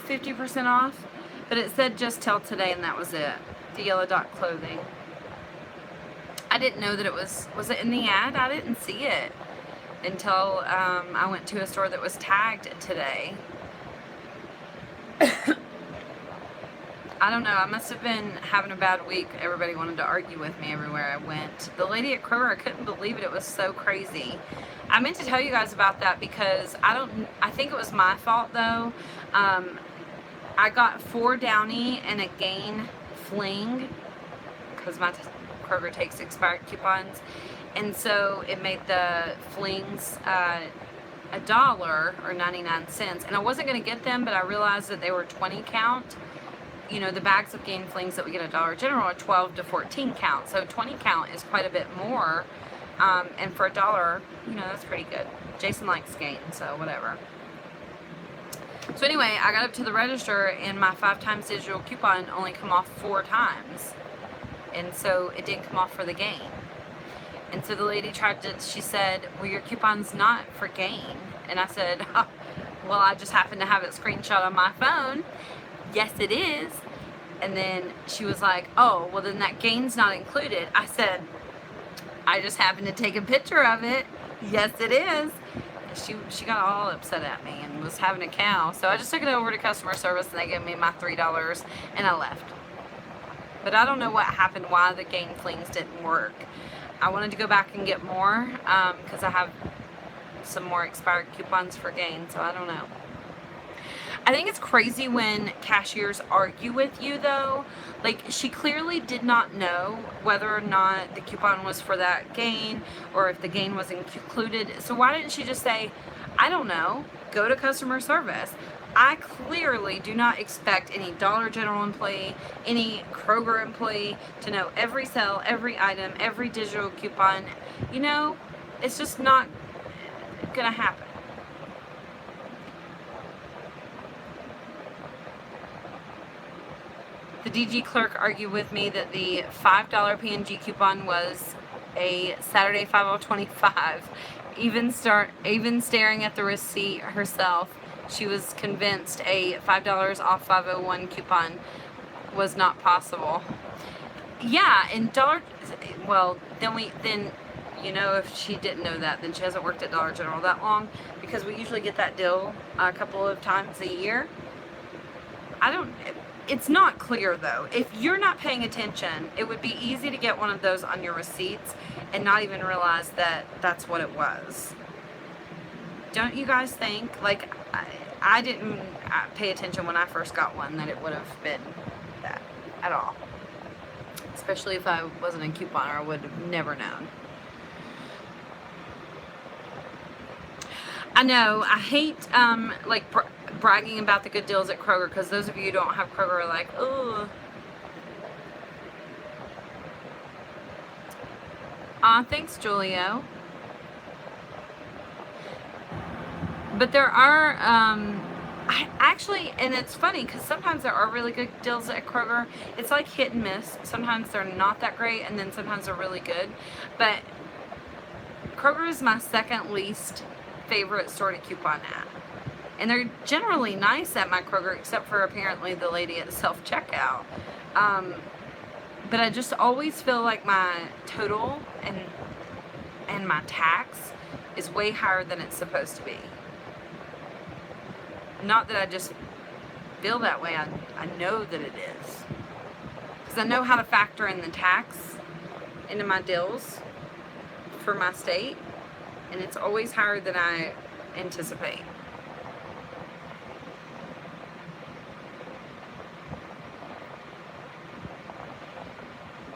50% off, but it said just till today, and that was it. The yellow dot clothing. I didn't know that it was it in the ad? I didn't see it until I went to a store that was tagged today. I don't know. I must have been having a bad week. Everybody wanted to argue with me everywhere I went. The lady at Kroger, I couldn't believe it. It was so crazy. I meant to tell you guys about that, because I think it was my fault though. I got 4 Downy and a Gain Fling, because my Kroger takes expired coupons, and so it made the Flings $1 or 99 cents, and I wasn't going to get them, but I realized that they were 20 count. You know, the bags of Gain Flings that we get at Dollar General are 12 to 14 count, so 20 count is quite a bit more, and for $1, you know, that's pretty good. Jason likes Gain, so whatever. So anyway, I got up to the register, and my 5 times digital coupon only come off 4 times, and so it didn't come off for the Gain. And so the lady she said, well, your coupon's not for Gain. And I said, oh, well, I just happened to have it screenshot on my phone. Yes, it is. And then she was like, oh, well, then that Gain's not included. I said, I just happened to take a picture of it. Yes, it is. She got all upset at me and was having a cow. So I just took it over to customer service, and they gave me my $3, and I left. But I don't know what happened, why the Gain Flings didn't work. I wanted to go back and get more, because I have some more expired coupons for Gain, so I don't know. I think it's crazy when cashiers argue with you, though. Like, she clearly did not know whether or not the coupon was for that Gain, or if the Gain was included. So why didn't she just say, I don't know, go to customer service? I clearly do not expect any Dollar General employee, any Kroger employee to know every sale, every item, every digital coupon. You know, it's just not gonna happen. The DG clerk argued with me that the $5 P&G coupon was a Saturday 5025, Even staring at the receipt herself, she was convinced a $5 off 501 coupon was not possible. Yeah, and well, then if she didn't know that, then she hasn't worked at Dollar General that long, because we usually get that deal a couple of times a year. It's not clear though. If you're not paying attention, it would be easy to get one of those on your receipts and not even realize that that's what it was. Don't you guys think? Like, I didn't pay attention when I first got one that it would have been that at all. Especially if I wasn't a couponer, I would have never known. I know, I hate bragging about the good deals at Kroger, because those of you who don't have Kroger are like, oh. Thanks, Julio. But there are, and it's funny because sometimes there are really good deals at Kroger. It's like hit and miss. Sometimes they're not that great, and then sometimes they're really good. But Kroger is my second least favorite store to coupon at. And they're generally nice at my Kroger, except for apparently the lady at the self-checkout. But I just always feel like my total and my tax is way higher than it's supposed to be. Not that I just feel that way, I know that it is. Because I know how to factor in the tax into my deals for my state, and it's always higher than I anticipate.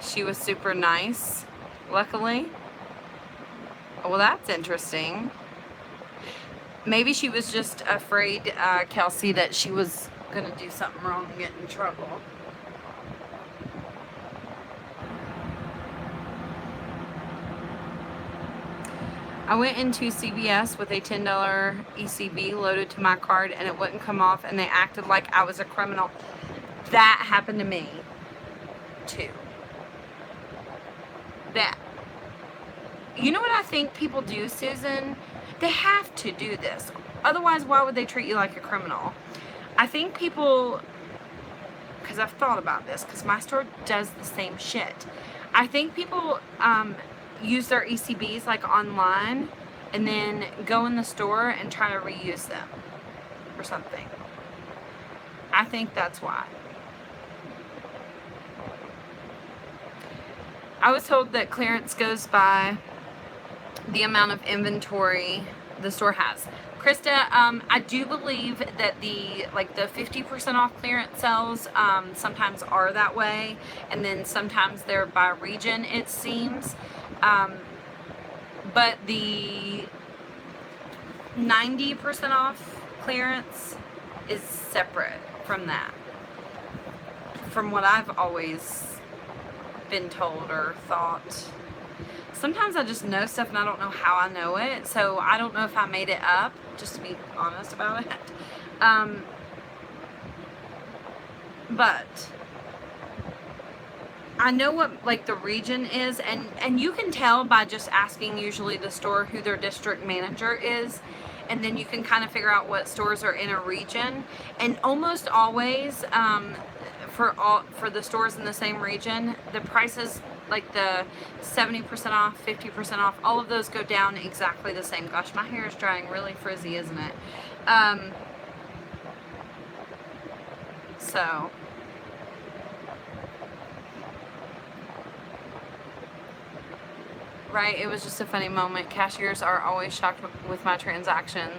She was super nice, luckily. Well, that's interesting. Maybe she was just afraid, Kelsey, that she was going to do something wrong and get in trouble. I went into CVS with a $10 ECB loaded to my card, and it wouldn't come off, and they acted like I was a criminal. That happened to me, too. That. You know what I think people do, Susan? They have to do this. Otherwise, why would they treat you like a criminal? I think people, because I've thought about this, because my store does the same shit. I think people use their ECBs like online and then go in the store and try to reuse them or something. I think that's why. I was told that clearance goes by the amount of inventory the store has. Krista, I do believe that the 50% off clearance sales sometimes are that way, and then sometimes they're by region, it seems. But the 90% off clearance is separate from that, from what I've always been told or thought. Sometimes I just know stuff and I don't know how I know it, so I don't know if I made it up, just to be honest about it. But I know what the region is, and you can tell by just asking usually the store who their district manager is, and then you can kind of figure out what stores are in a region. And almost always for the stores in the same region, the prices, like the 70% off, 50% off, all of those go down exactly the same. Gosh, my hair is drying really frizzy, isn't it? So right, it was just a funny moment. Cashiers are always shocked with my transaction.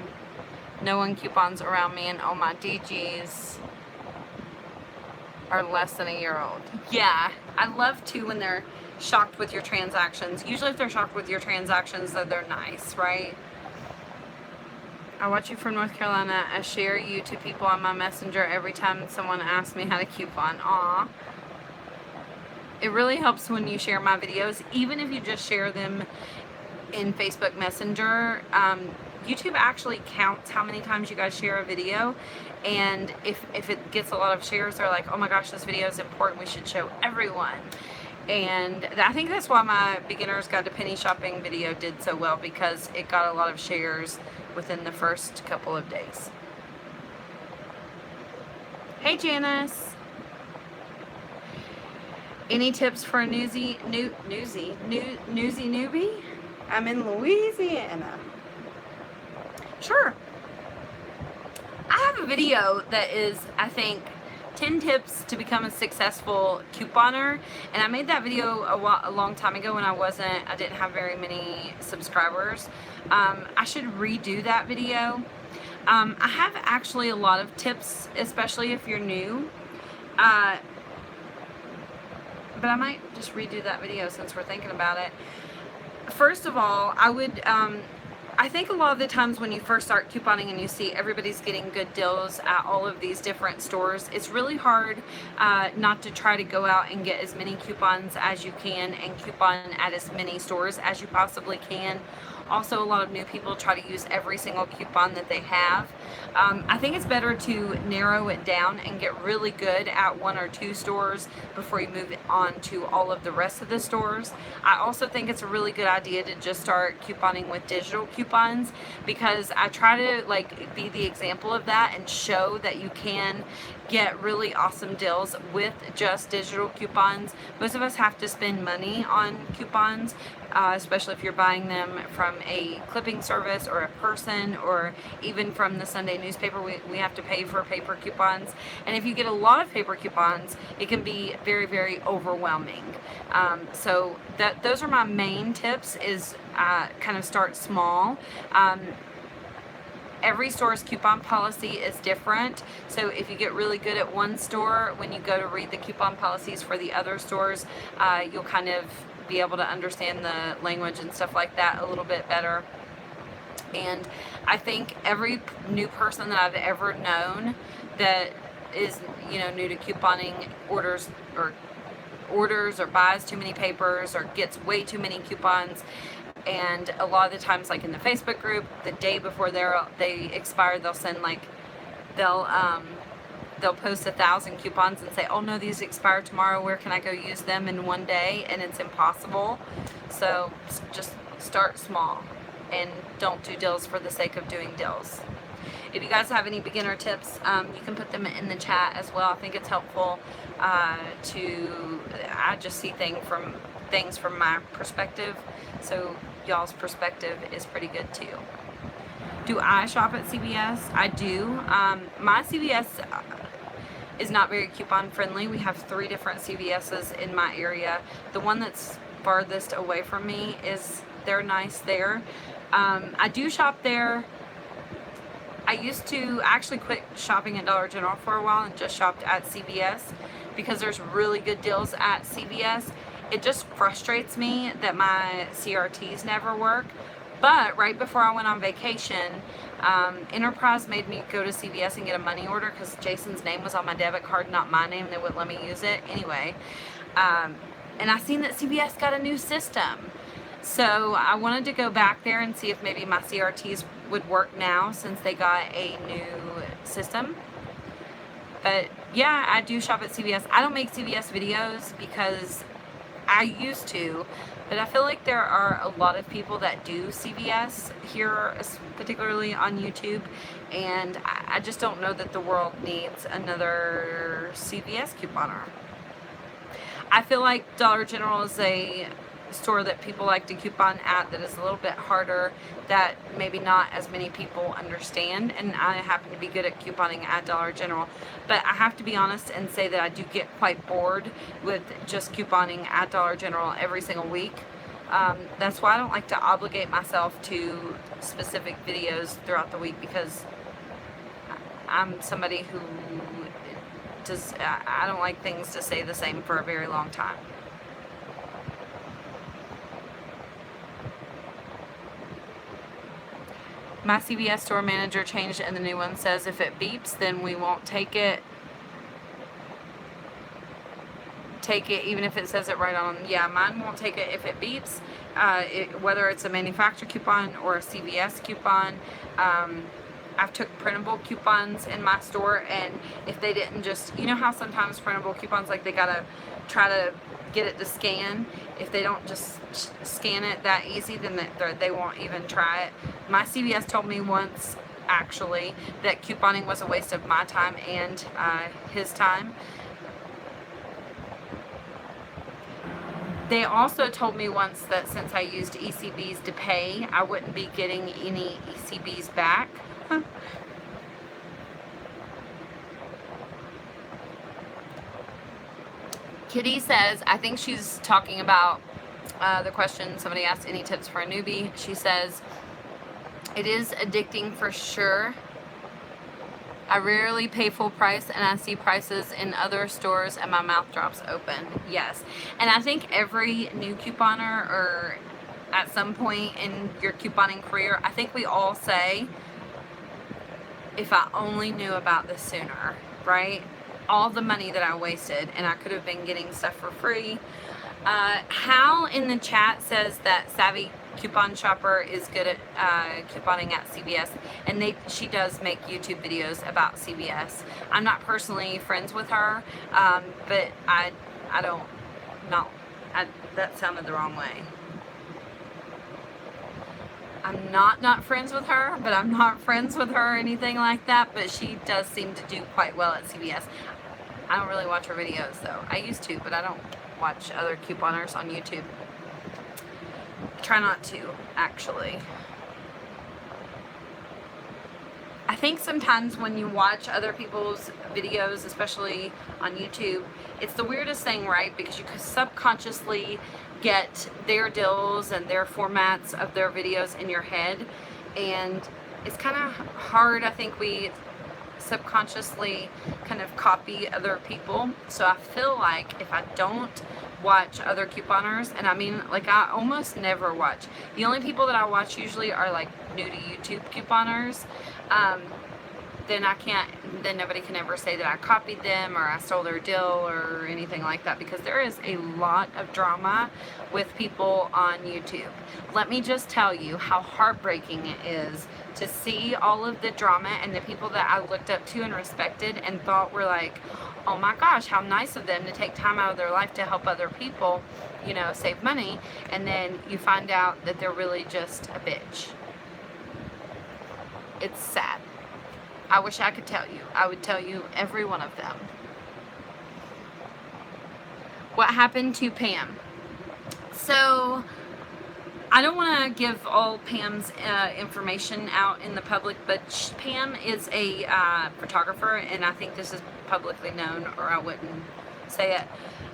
No one coupons around me, and all my DGs are less than a year old. Yeah, I love too when they're shocked with your transactions. Usually if they're shocked with your transactions, then they're nice, right? I watch you from North Carolina. I share you to people on my messenger every time someone asks me how to coupon. Aw. It really helps when you share my videos, even if you just share them in Facebook Messenger. YouTube actually counts how many times you guys share a video, and if it gets a lot of shares, they're like, oh my gosh, this video is important, we should show everyone. And I think that's why my beginner's guide to penny shopping video did so well, because it got a lot of shares within the first couple of days. Hey Janice. Any tips for a newsy newbie? I'm in Louisiana. Sure. I have a video that is, I think, 10 tips to become a successful couponer, and I made that video a long time ago when I didn't have very many subscribers. I should redo that video. I have actually a lot of tips, especially if you're new. But I might just redo that video since we're thinking about it. First of all, I think a lot of the times when you first start couponing and you see everybody's getting good deals at all of these different stores, it's really hard not to try to go out and get as many coupons as you can and coupon at as many stores as you possibly can. Also, a lot of new people try to use every single coupon that they have. I think it's better to narrow it down and get really good at 1 or 2 stores before you move on to all of the rest of the stores. I also think it's a really good idea to just start couponing with digital coupons, because I try to be the example of that and show that you can get really awesome deals with just digital coupons. Most of us have to spend money on coupons, especially if you're buying them from a clipping service or a person, or even from the Sunday newspaper. We have to pay for paper coupons, and if you get a lot of paper coupons, it can be very, very overwhelming. So those are my main tips, is kind of start small. Every store's coupon policy is different, so if you get really good at one store, when you go to read the coupon policies for the other stores, you'll kind of be able to understand the language and stuff like that a little bit better. And I think every new person that I've ever known that is, new to couponing orders or buys too many papers or gets way too many coupons. And a lot of the times, like in the Facebook group, the day before they expire, they'll send they'll post 1,000 coupons and say, oh no, these expire tomorrow, where can I go use them in one day? And it's impossible. So just start small and don't do deals for the sake of doing deals. If you guys have any beginner tips, you can put them in the chat as well. I think it's helpful I just see things from my perspective, so y'all's perspective is pretty good too. Do I shop at CVS? I do. My CVS is not very coupon friendly. We have 3 different CVS's in my area. The one that's farthest away from me they're nice there. I do shop there. I actually quit shopping at Dollar General for a while and just shopped at CVS because there's really good deals at CVS. It just frustrates me that my CRTs never work. But right before I went on vacation, Enterprise made me go to CVS and get a money order because Jason's name was on my debit card, not my name. They wouldn't let me use it anyway. And I seen that CVS got a new system. So I wanted to go back there and see if maybe my CRTs would work now since they got a new system. But yeah, I do shop at CVS. I don't make CVS videos because I used to, but I feel like there are a lot of people that do CVS here, particularly on YouTube, and I just don't know that the world needs another CVS couponer. I feel like Dollar General is a store that people like to coupon at that is a little bit harder, that maybe not as many people understand, and I happen to be good at couponing at Dollar General. But I have to be honest and say that I do get quite bored with just couponing at Dollar General every single week. That's why I don't like to obligate myself to specific videos throughout the week, because I'm somebody who I don't like things to stay the same for a very long time. My CVS store manager changed it, and the new one says if it beeps, then we won't take it. Even if it says it right on. Yeah, mine won't take it if it beeps, whether it's a manufacturer coupon or a CVS coupon. I've took printable coupons in my store, and if they didn't just, how sometimes printable coupons, they gotta try to get it to scan. If they don't just scan it that easy, then they won't even try it. My CVS told me once, actually, that couponing was a waste of my time and his time. They also told me once that since I used ECBs to pay, I wouldn't be getting any ECBs back. Kitty says, I think she's talking about the question somebody asked, any tips for a newbie? She says, it is addicting for sure. I rarely pay full price, and I see prices in other stores and my mouth drops open. Yes. And I think every new couponer, or at some point in your couponing career, I think we all say, if I only knew about this sooner, right? All the money that I wasted, and I could have been getting stuff for free. Hal in the chat says that Savvy Coupon Shopper is good at couponing at CVS, and she does make YouTube videos about CVS. I'm not personally friends with her, but I don't know. That sounded the wrong way. I'm not friends with her, but I'm not friends with her or anything like that, but she does seem to do quite well at CVS. I don't really watch her videos though. I used to, but I don't watch other couponers on YouTube. Try not to, actually. I think sometimes when you watch other people's videos, especially on YouTube, it's the weirdest thing, right? Because you subconsciously get their deals and their formats of their videos in your head, and it's kind of hard. I think we subconsciously kind of copy other people. So I feel like if I don't watch other couponers, and I mean, like, I almost never watch. The only people that I watch usually are like new to YouTube couponers. Then nobody can ever say that I copied them or I stole their deal or anything like that, because there is a lot of drama with people on YouTube. Let me just tell you how heartbreaking it is to see all of the drama and the people that I looked up to and respected and thought were like, oh my gosh, how nice of them to take time out of their life to help other people, you know, save money, and then you find out that they're really just a bitch. It's sad. I wish I could tell you. I would tell you every one of them. What happened to Pam? So, I don't want to give all Pam's information out in the public, but Pam is a photographer, and I think this is publicly known, or I wouldn't say it.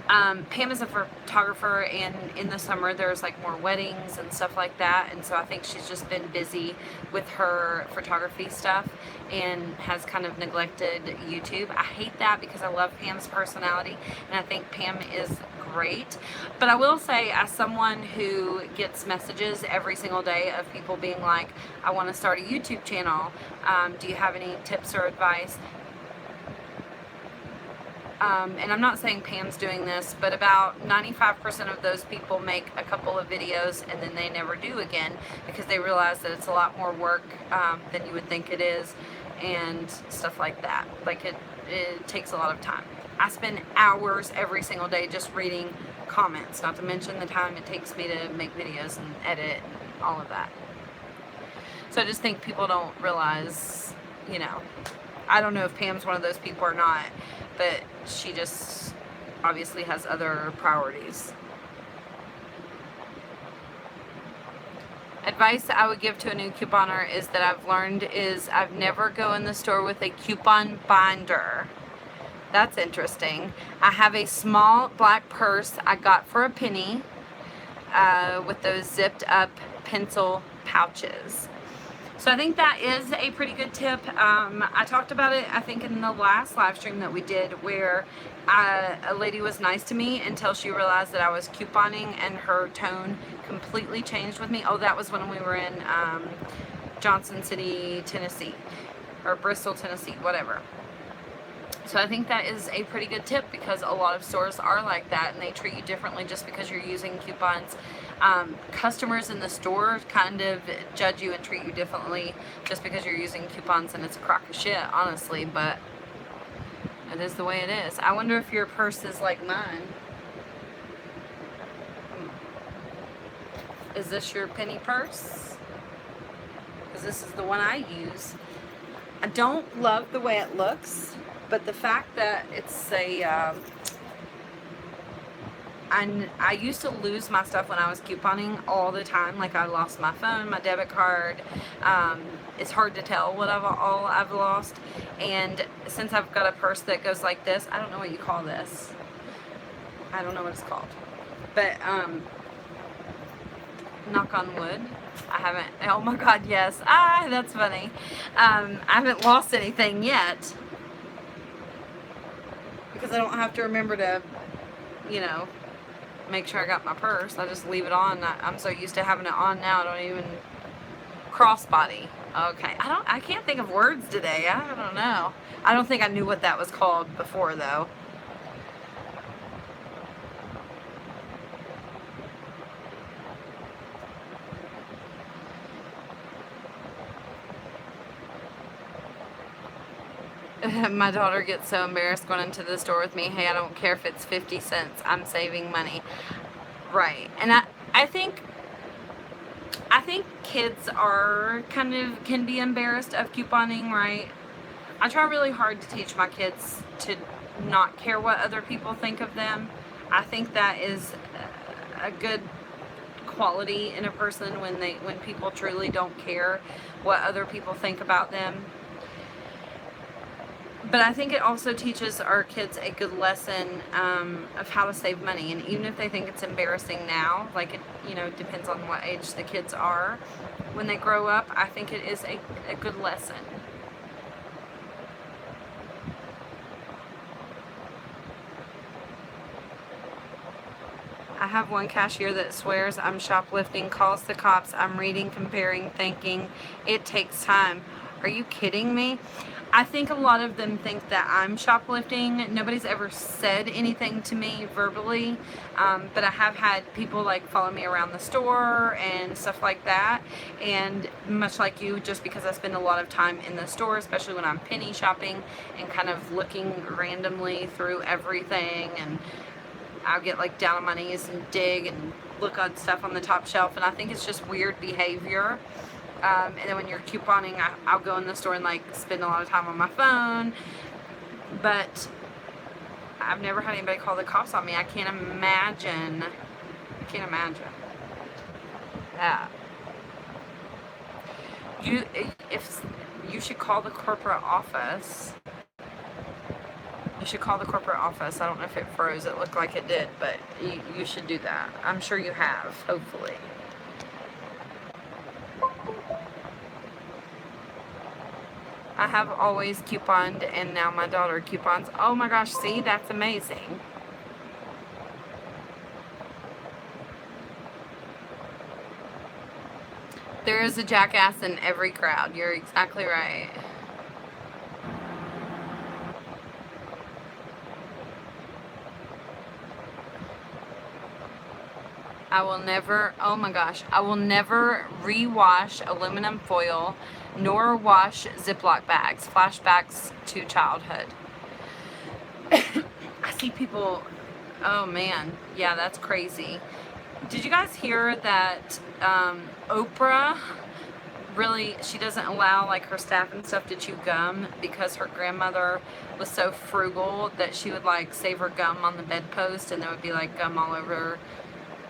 Pam is a photographer, and in the summer there's like more weddings and stuff like that, and so I think she's just been busy with her photography stuff and has kind of neglected YouTube. I hate that because I love Pam's personality, and I think Pam is great. But I will say, as someone who gets messages every single day of people being like, I want to start a YouTube channel, do you have any tips or advice? And I'm not saying Pam's doing this, but about 95% of those people make a couple of videos and then they never do again, because they realize that it's a lot more work than you would think it is, and stuff like that. Like, it takes a lot of time. I spend hours every single day just reading comments, not to mention the time it takes me to make videos and edit and all of that. So I just think people don't realize, you know, I don't know if Pam's one of those people or not, but she just obviously has other priorities. Advice I would give to a new couponer is that I've learned is I've never go in the store with a coupon binder. That's interesting. I have a small black purse I got for a penny with those zipped up pencil pouches. So I think that is a pretty good tip. I talked about it, I think, in the last live stream that we did, where a lady was nice to me until she realized that I was couponing, and her tone completely changed with me. Oh, that was when we were in Johnson City, Tennessee, or Bristol, Tennessee, whatever. So I think that is a pretty good tip, because a lot of stores are like that, and they treat you differently just because you're using coupons. Customers in the store kind of judge you and treat you differently just because you're using coupons, and it's a crock of shit, honestly, but it is the way it is. I wonder if your purse is like mine. Is this your penny purse? Because this is the one I use. I don't love the way it looks, but the fact that it's a I used to lose my stuff when I was couponing all the time. Like I lost my phone, my debit card. It's hard to tell what all I've lost. And since I've got a purse that goes like this, I don't know what you call this. I don't know what it's called. But knock on wood, I haven't. Oh my God, yes. That's funny. I haven't lost anything yet because I don't have to remember to, you know, make sure I got my purse. I just leave it on. I'm so used to having it on now. I don't even crossbody. Okay. I can't think of words today. I don't know. I don't think I knew what that was called before though. My daughter gets so embarrassed going into the store with me. Hey, I don't care if it's 50 cents. I'm saving money. Right. And I think kids are can be embarrassed of couponing, right? I try really hard to teach my kids to not care what other people think of them. I think that is a good quality in a person when people truly don't care what other people think about them. But I think it also teaches our kids a good lesson of how to save money. And even if they think it's embarrassing now, like it, depends on what age the kids are. When they grow up, I think it is a good lesson. I have one cashier that swears I'm shoplifting, calls the cops, I'm reading, comparing, thinking. It takes time. Are you kidding me? I think a lot of them think that I'm shoplifting. Nobody's ever said anything to me verbally, but I have had people like follow me around the store and stuff like that. And much like you, just because I spend a lot of time in the store, especially when I'm penny shopping and kind of looking randomly through everything, and I'll get like down on my knees and dig and look on stuff on the top shelf, and I think it's just weird behavior. And then when you're couponing, I'll go in the store and like spend a lot of time on my phone. But I've never had anybody call the cops on me. I can't imagine that. You should call the corporate office. You should call the corporate office. I don't know if it froze. It looked like it did, but you should do that. I'm sure you have, hopefully. I have always couponed, and now my daughter coupons. Oh my gosh, see? That's amazing. There is a jackass in every crowd. You're exactly right. I will never, oh my gosh, I will never rewash aluminum foil nor wash Ziploc bags. Flashbacks to childhood. I see people, oh man, yeah, that's crazy. Did you guys hear that Oprah really, she doesn't allow like her staff and stuff to chew gum because her grandmother was so frugal that she would like save her gum on the bedpost, and there would be like gum all over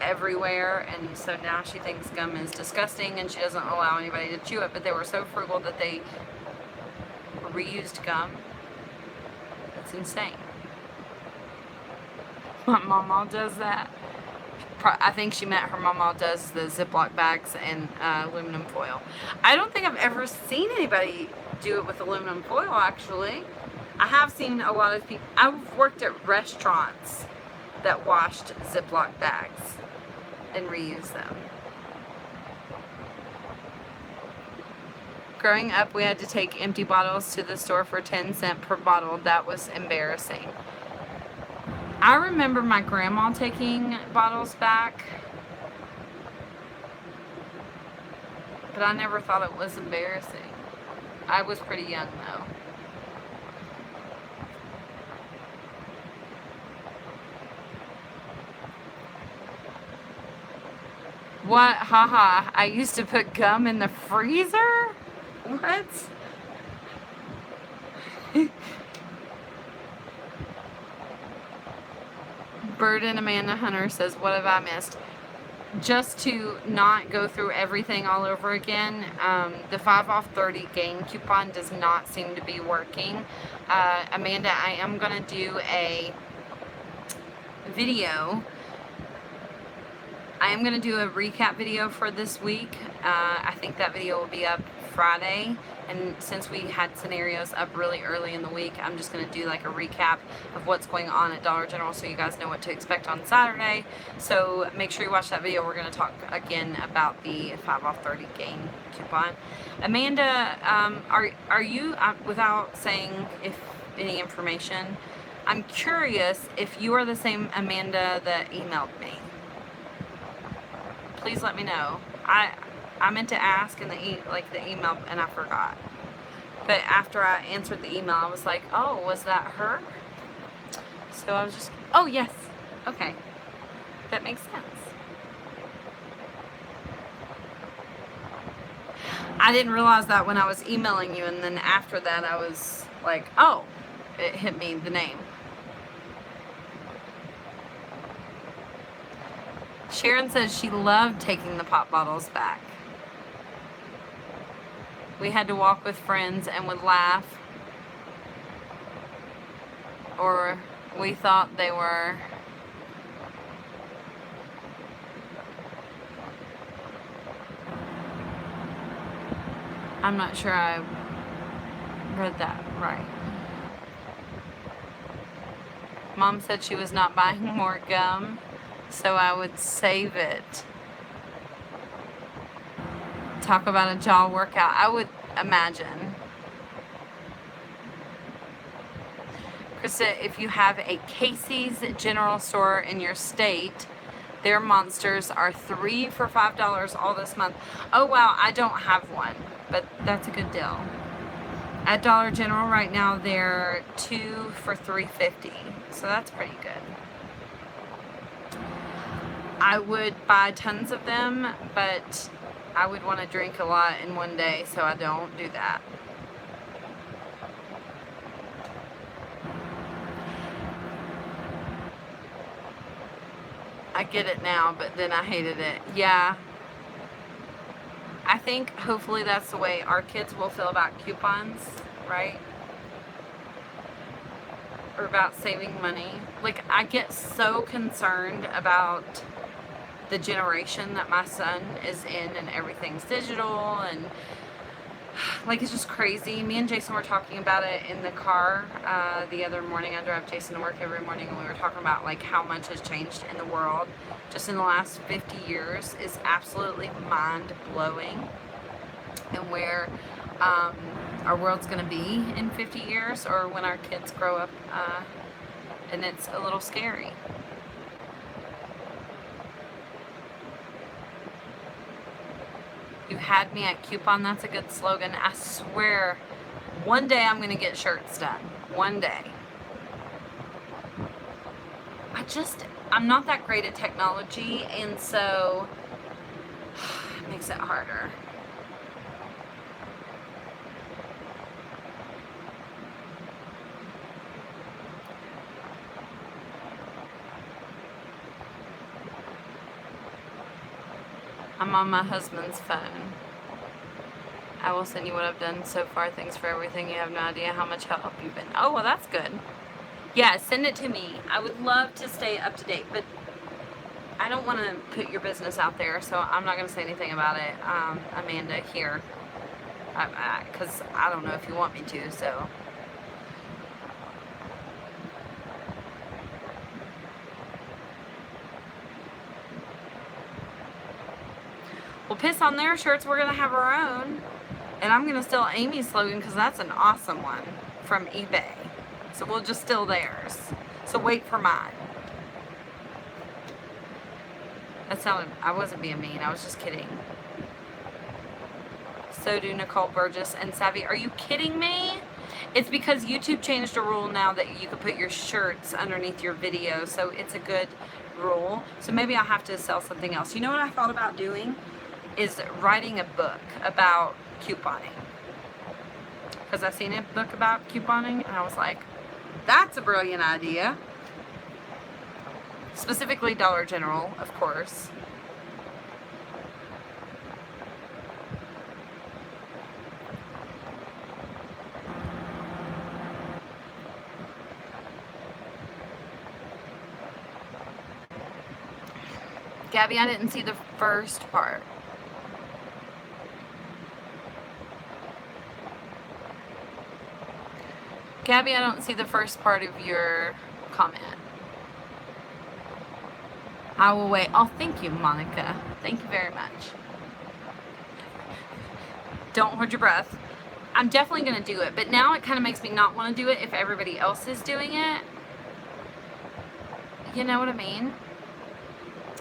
everywhere, and so now she thinks gum is disgusting and she doesn't allow anybody to chew it. But they were so frugal that they reused gum. That's insane. My mama does that. I think she meant her mama does the Ziploc bags and aluminum foil. I don't think I've ever seen anybody do it with aluminum foil, actually. I have seen a lot of people. I've worked at restaurants that washed Ziploc bags and reused them. Growing up, we had to take empty bottles to the store for 10 cents per bottle. That was embarrassing. I remember my grandma taking bottles back, but I never thought it was embarrassing. I was pretty young though. What? Haha. I used to put gum in the freezer? What? Bird and Amanda Hunter says, what have I missed? Just to not go through everything all over again, the 5 off 30 gain coupon does not seem to be working. Amanda, I am going to do a video. I am going to do a recap video for this week. I think that video will be up Friday. And since we had scenarios up really early in the week, I'm just going to do like a recap of what's going on at Dollar General so you guys know what to expect on Saturday. So make sure you watch that video. We're going to talk again about the 5 off 30 gain coupon. Amanda, are you, without saying if any information, I'm curious if you are the same Amanda that emailed me. Please let me know. I meant to ask in the email and I forgot. But after I answered the email, I was like, oh, was that her? So I was just, oh yes, okay, that makes sense. I didn't realize that when I was emailing you, and then after that I was like, oh, it hit me, the name. Sharon says she loved taking the pop bottles back. We had to walk with friends and would laugh, or we thought they were I'm not sure I read that right. Mom said she was not buying more gum, so I would save it. Talk about a jaw workout. I would imagine. Krista, if you have a Casey's General Store in your state, their monsters are 3 for $5 all this month. Oh wow, I don't have one, but that's a good deal. At Dollar General right now, they're 2 for $3.50, so that's pretty good. I would buy tons of them, but I would want to drink a lot in one day, so I don't do that. I get it now, but then I hated it. Yeah. I think hopefully that's the way our kids will feel about coupons, right? Or about saving money. Like, I get so concerned about the generation that my son is in, and everything's digital, and like, it's just crazy. Me and Jason were talking about it in the car the other morning. I drive Jason to work every morning, and we were talking about like how much has changed in the world just in the last 50 years is absolutely mind-blowing, and where our world's going to be in 50 years, or when our kids grow up, and it's a little scary. You had me at coupon. That's a good slogan. I swear, one day I'm going to get shirts done. One day. I'm not that great at technology, and so it makes it harder. I'm on my husband's phone. I will send you what I've done so far. Thanks for everything. You have no idea how much help you've been. Oh, well, that's good. Yeah, send it to me. I would love to stay up to date, but I don't want to put your business out there, so I'm not going to say anything about it, Amanda, here. Because I don't know if you want me to, so. Well, piss on their shirts. We're going to have our own. And I'm going to steal Amy's slogan because that's an awesome one from eBay. So we'll just steal theirs. So wait for mine. That sounded, I wasn't being mean. I was just kidding. So do Nicole Burgess and Savvy. Are you kidding me? It's because YouTube changed a rule now that you can put your shirts underneath your video. So it's a good rule. So maybe I'll have to sell something else. You know what I thought about doing? Is writing a book about couponing. Because I've seen a book about couponing and I was like, that's a brilliant idea. Specifically Dollar General, of course. Gabby, I didn't see the first part. Gabby, I don't see the first part of your comment. I will wait. Oh, thank you, Monica. Thank you very much. Don't hold your breath. I'm definitely going to do it, but now it kind of makes me not want to do it if everybody else is doing it. You know what I mean?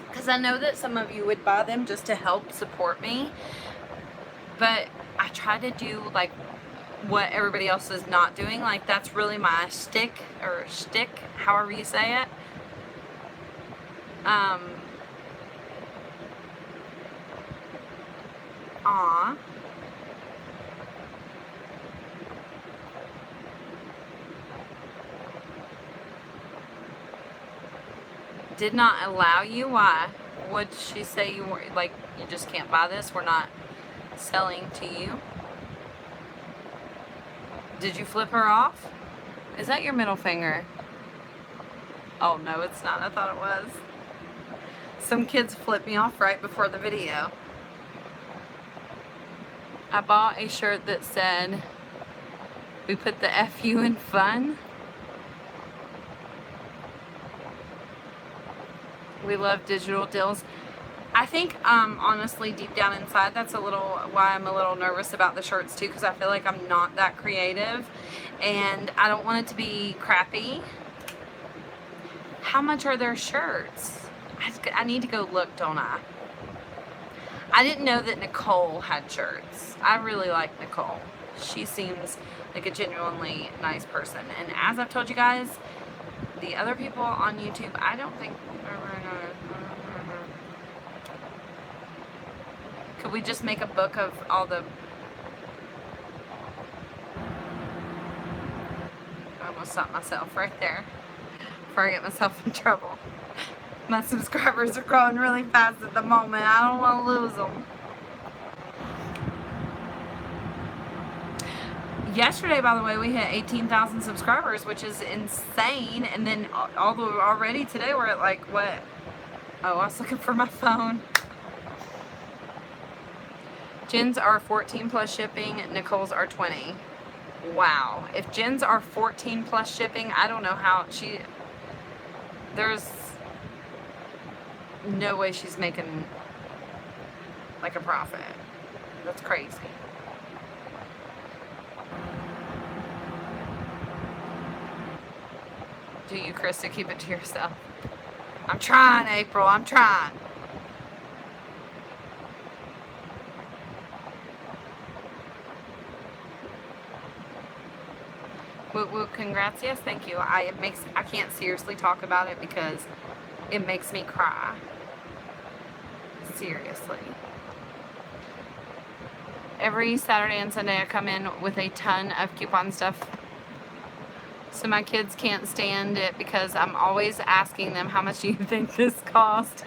Because I know that some of you would buy them just to help support me, but I try to do like what everybody else is not doing. Like that's really my shtick, however you say it. Aw. Did not allow you? Why? Would she say you were like you just can't buy this? We're not selling to you. Did you flip her off? Is that your middle finger? Oh no, it's not. I thought it was. Some kids flipped me off right before the video. I bought a shirt that said, we put the FU in fun. We love digital deals. I think, honestly, deep down inside, that's a little why I'm a little nervous about the shirts too, because I feel like I'm not that creative, and I don't want it to be crappy. How much are their shirts? I need to go look, don't I? I didn't know that Nicole had shirts. I really like Nicole. She seems like a genuinely nice person, and as I've told you guys, the other people on YouTube, I don't think. Could we just make a book of all the... I almost stopped myself right there before I get myself in trouble. My subscribers are growing really fast at the moment. I don't want to lose them. Yesterday, by the way, we hit 18,000 subscribers, which is insane. And then already today we're at like, what? Oh, I was looking for my phone. Jen's are 14 plus shipping, Nicole's are 20. Wow. If Jen's are 14 plus shipping, I don't know how there's no way she's making like a profit. That's crazy. Do you, Krista, keep it to yourself? I'm trying, April. I'm trying. Woo, congrats. Yes, thank you. I can't seriously talk about it because it makes me cry. Seriously. Every Saturday and Sunday I come in with a ton of coupon stuff. So my kids can't stand it because I'm always asking them, how much do you think this cost?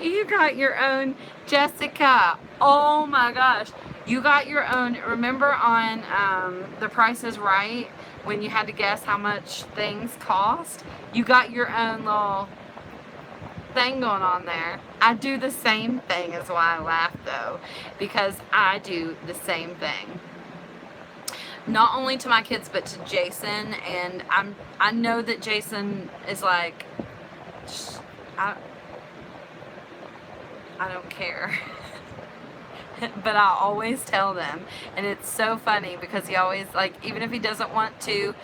You got your own, Jessica. Oh my gosh. You got your own. Remember on The Price is Right when you had to guess how much things cost? You got your own little thing going on there. I do the same thing, is why I laugh though, because I do the same thing. Not only to my kids, but to Jason, and I know that Jason is like, I don't care. But I always tell them, and it's so funny because he always, like, even if he doesn't want to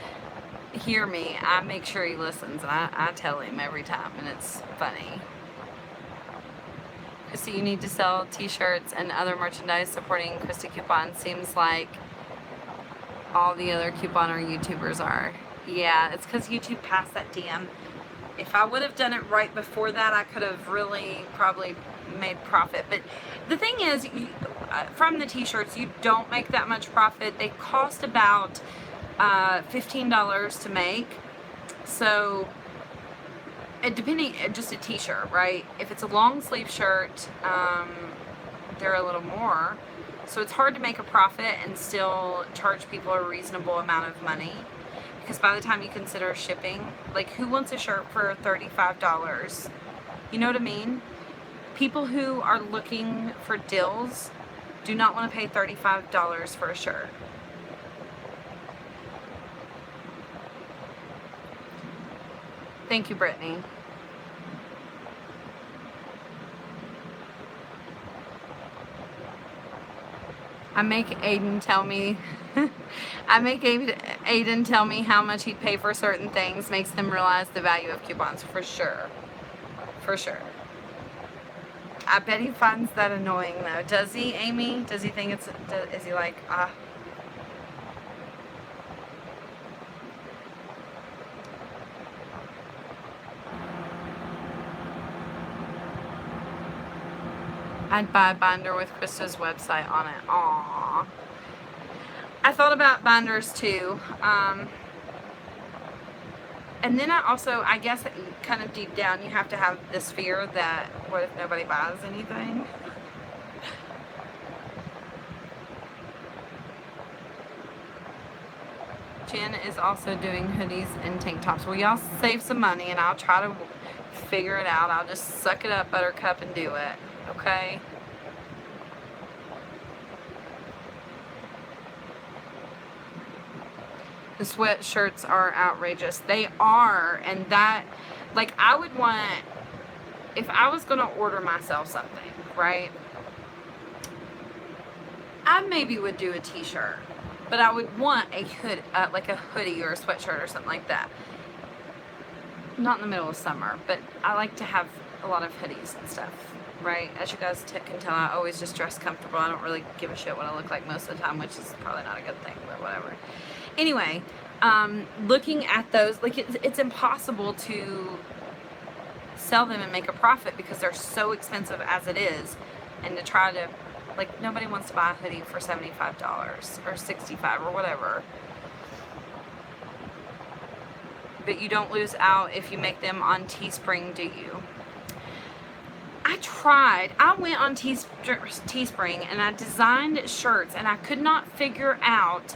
hear me, I make sure he listens, and I tell him every time, and it's funny. So you need to sell t-shirts and other merchandise supporting Krista Coupon. Seems like all the other couponer YouTubers are. Yeah, it's because YouTube passed that damn If I would have done it right before that, I could have really probably made profit. But the thing is, from the t-shirts, you don't make that much profit. They cost about $15 to make. So depending, just a t-shirt, right? If it's a long sleeve shirt, they're a little more. So it's hard to make a profit and still charge people a reasonable amount of money. Because by the time you consider shipping, like, who wants a shirt for $35? You know what I mean? People who are looking for deals do not want to pay $35 for a shirt. Thank you, Brittany. I make Aiden tell me Aiden tell me how much he'd pay for certain things. Makes them realize the value of coupons, for sure. For sure. I bet he finds that annoying though. Does he, Amy? Does he think is he like, I'd buy a binder with Krista's website on it. Aww. I thought about binders too. And then I guess kind of deep down, you have to have this fear that, what if nobody buys anything? Jen is also doing hoodies and tank tops. Well, y'all save some money and I'll try to figure it out. I'll just suck it up, Buttercup, and do it. Okay? The sweatshirts are outrageous. They are, and that, like, I would want, if I was going to order myself something, right? I maybe would do a t-shirt, but I would want a hood, like a hoodie or a sweatshirt or something like that. Not in the middle of summer, but I like to have a lot of hoodies and stuff, right? As you guys can tell, I always just dress comfortable. I don't really give a shit what I look like most of the time, which is probably not a good thing, but whatever. Anyway, looking at those, like, it's impossible to sell them and make a profit because they're so expensive as it is, and to try to, like, nobody wants to buy a hoodie for $75 or $65 or whatever. But you don't lose out if you make them on Teespring, do you? I went on Teespring and I designed shirts, and I could not figure out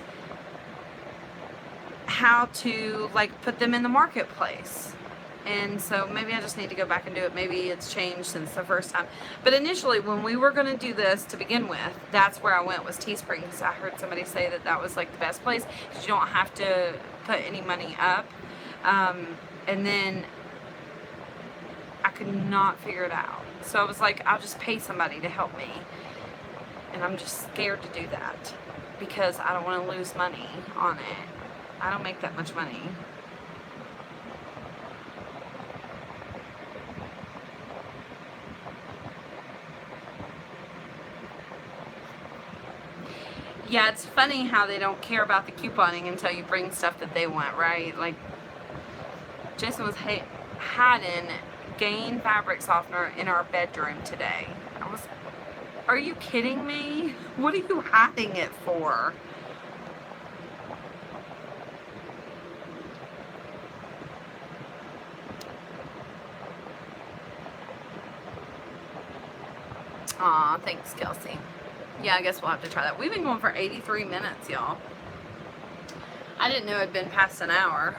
how to, like, put them in the marketplace. And so maybe I just need to go back and do it. Maybe it's changed since the first time. But initially, when we were going to do this to begin with, that's where I went, was Teespring, because I heard somebody say that was like the best place, because you don't have to put any money up. And then I could not figure it out. So I was like, I'll just pay somebody to help me. And I'm just scared to do that because I don't want to lose money on it. I don't make that much money. Yeah, it's funny how they don't care about the couponing until you bring stuff that they want, right? Like, Jason was hiding Gain fabric softener in our bedroom today. Are you kidding me? What are you hiding it for? Aw, thanks, Kelsey. Yeah, I guess we'll have to try that. We've been going for 83 minutes, y'all. I didn't know it had been past an hour.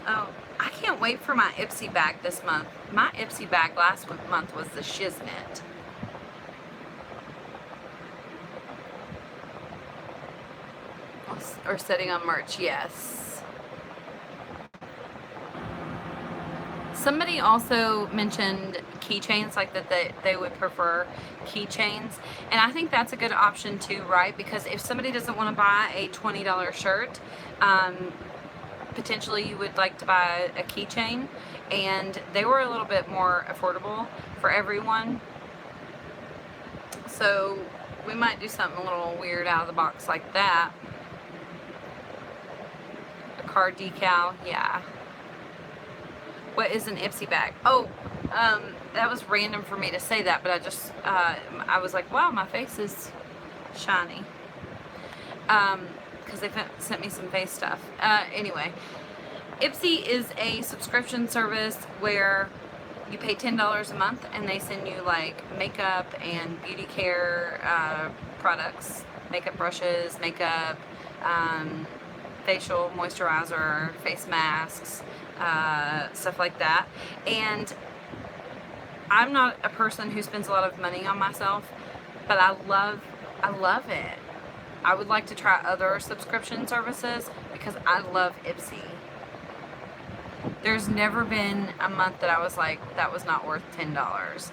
Oh, I can't wait for my Ipsy bag this month. My Ipsy bag last month was the Shiznit. Or sitting on merch, yes. Somebody also mentioned keychains, like that they would prefer keychains. And I think that's a good option too, right? Because if somebody doesn't want to buy a $20 shirt, potentially you would like to buy a keychain, and they were a little bit more affordable for everyone. So we might do something a little weird out of the box like that. car decal. Yeah. What is an Ipsy bag? Oh, that was random for me to say that, but I was like, wow, my face is shiny. Because they sent me some face stuff. Anyway, Ipsy is a subscription service where you pay $10 a month and they send you like makeup and beauty care products, makeup brushes, makeup, facial moisturizer, face masks, stuff like that. And I'm not a person who spends a lot of money on myself, but I love it. I would like to try other subscription services because I love Ipsy. There's never been a month that I was like, that was not worth $10.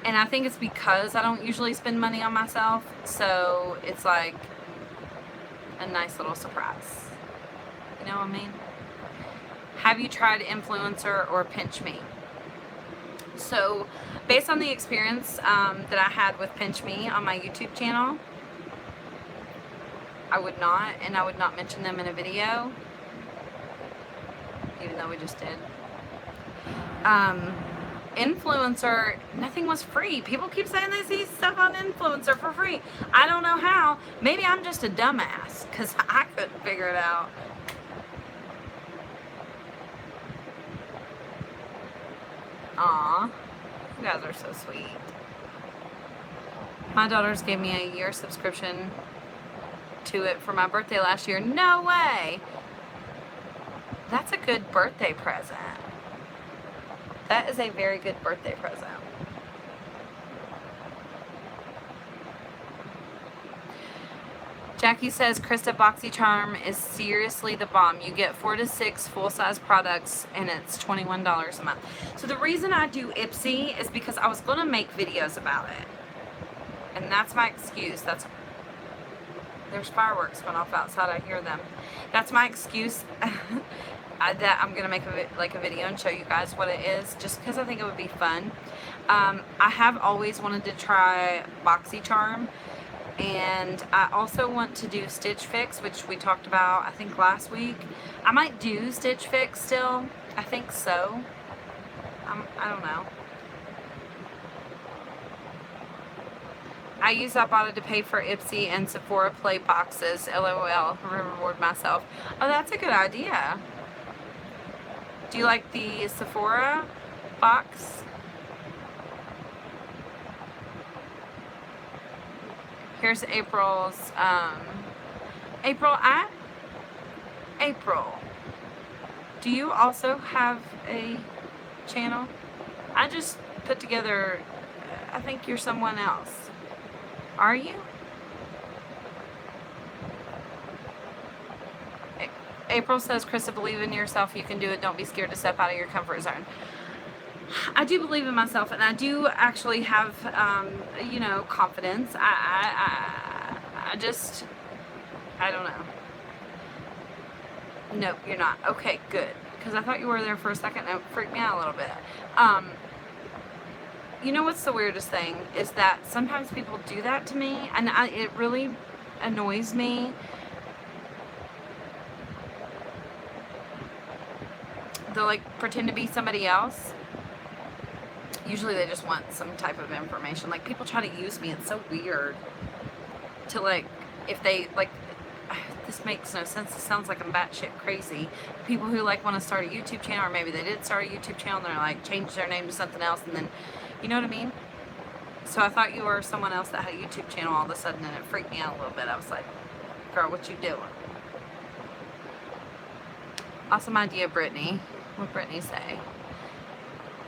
And I think it's because I don't usually spend money on myself, so it's like a nice little surprise. You know what I mean? Have you tried Influencer or Pinch Me? So, based on the experience that I had with Pinch Me on my YouTube channel, I would not, and I would not mention them in a video, even though we just did. Influencer, nothing was free. People keep saying they see stuff on Influencer for free. I don't know how. Maybe I'm just a dumbass, because I couldn't figure it out. Aw, you guys are so sweet. My daughters gave me a year subscription to it for my birthday last year. No way! That's a good birthday present. That is a very good birthday present. Jackie says Krista BoxyCharm is seriously the bomb. You get 4 to 6 full-size products and it's $21 a month. So the reason I do Ipsy is because I was going to make videos about it. And that's my excuse. There's fireworks going off outside. I hear them. That's my excuse that I'm going to make a video and show you guys what it is, just because I think it would be fun. I have always wanted to try BoxyCharm, and I also want to do Stitch Fix, which we talked about, I think, last week. I might do Stitch Fix still. I think so. I don't know. I use Ibotta to pay for Ipsy and Sephora Play boxes. LOL. Reward myself. Oh, that's a good idea. Do you like the Sephora box? Here's April's. April. Do you also have a channel? I just put together. I think you're someone else. Are you? April says, Krista, believe in yourself. You can do it. Don't be scared to step out of your comfort zone. I do believe in myself, and I do actually have, confidence. I don't know. Nope, you're not. Okay, good. Because I thought you were there for a second, and it freaked me out a little bit. You know what's the weirdest thing is that sometimes people do that to me, and it really annoys me. They'll like pretend to be somebody else. Usually they just want some type of information. Like, people try to use me. It's so weird. To like, if they like, this makes no sense. It sounds like I'm batshit crazy. People who like want to start a YouTube channel, or maybe they did start a YouTube channel, and they're like change their name to something else, and then, you know what I mean? So I thought you were someone else that had a YouTube channel all of a sudden, and it freaked me out a little bit. I was like, girl, what you doing? Awesome idea, Brittany. What'd Brittany say?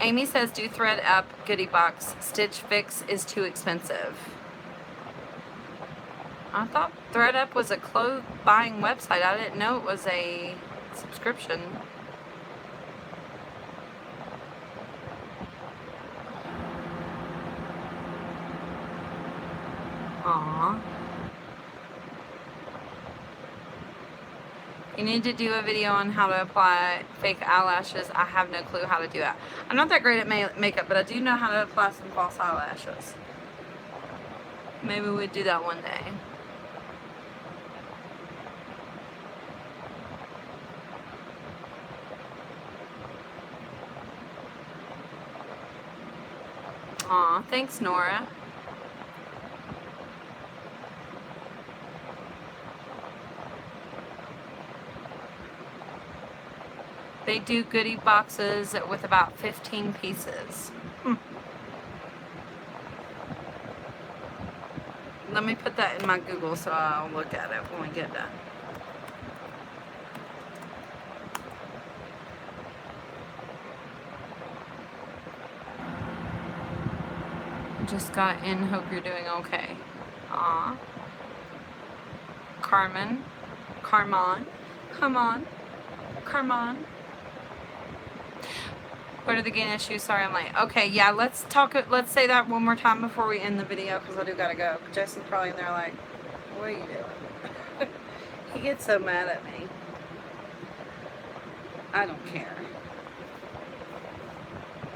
Amy says, do ThreadUp goodie box. Stitch Fix is too expensive. I thought ThreadUp was a clothes buying website. I didn't know it was a subscription. Aww. You need to do a video on how to apply fake eyelashes. I have no clue how to do that. I'm not that great at makeup, but I do know how to apply some false eyelashes. Maybe we'd do that one day. Aw, thanks, Nora. They do goodie boxes with about 15 pieces. Let me put that in my Google so I'll look at it when we get done. Just got in. Hope you're doing okay. Aw. Carmen. Carmon. Come on. Carmon. What are the gain issues? Sorry, I'm late. Okay, yeah, let's say that one more time before we end the video, because I do gotta go. Jason's probably in there like, what are you doing? He gets so mad at me. I don't care.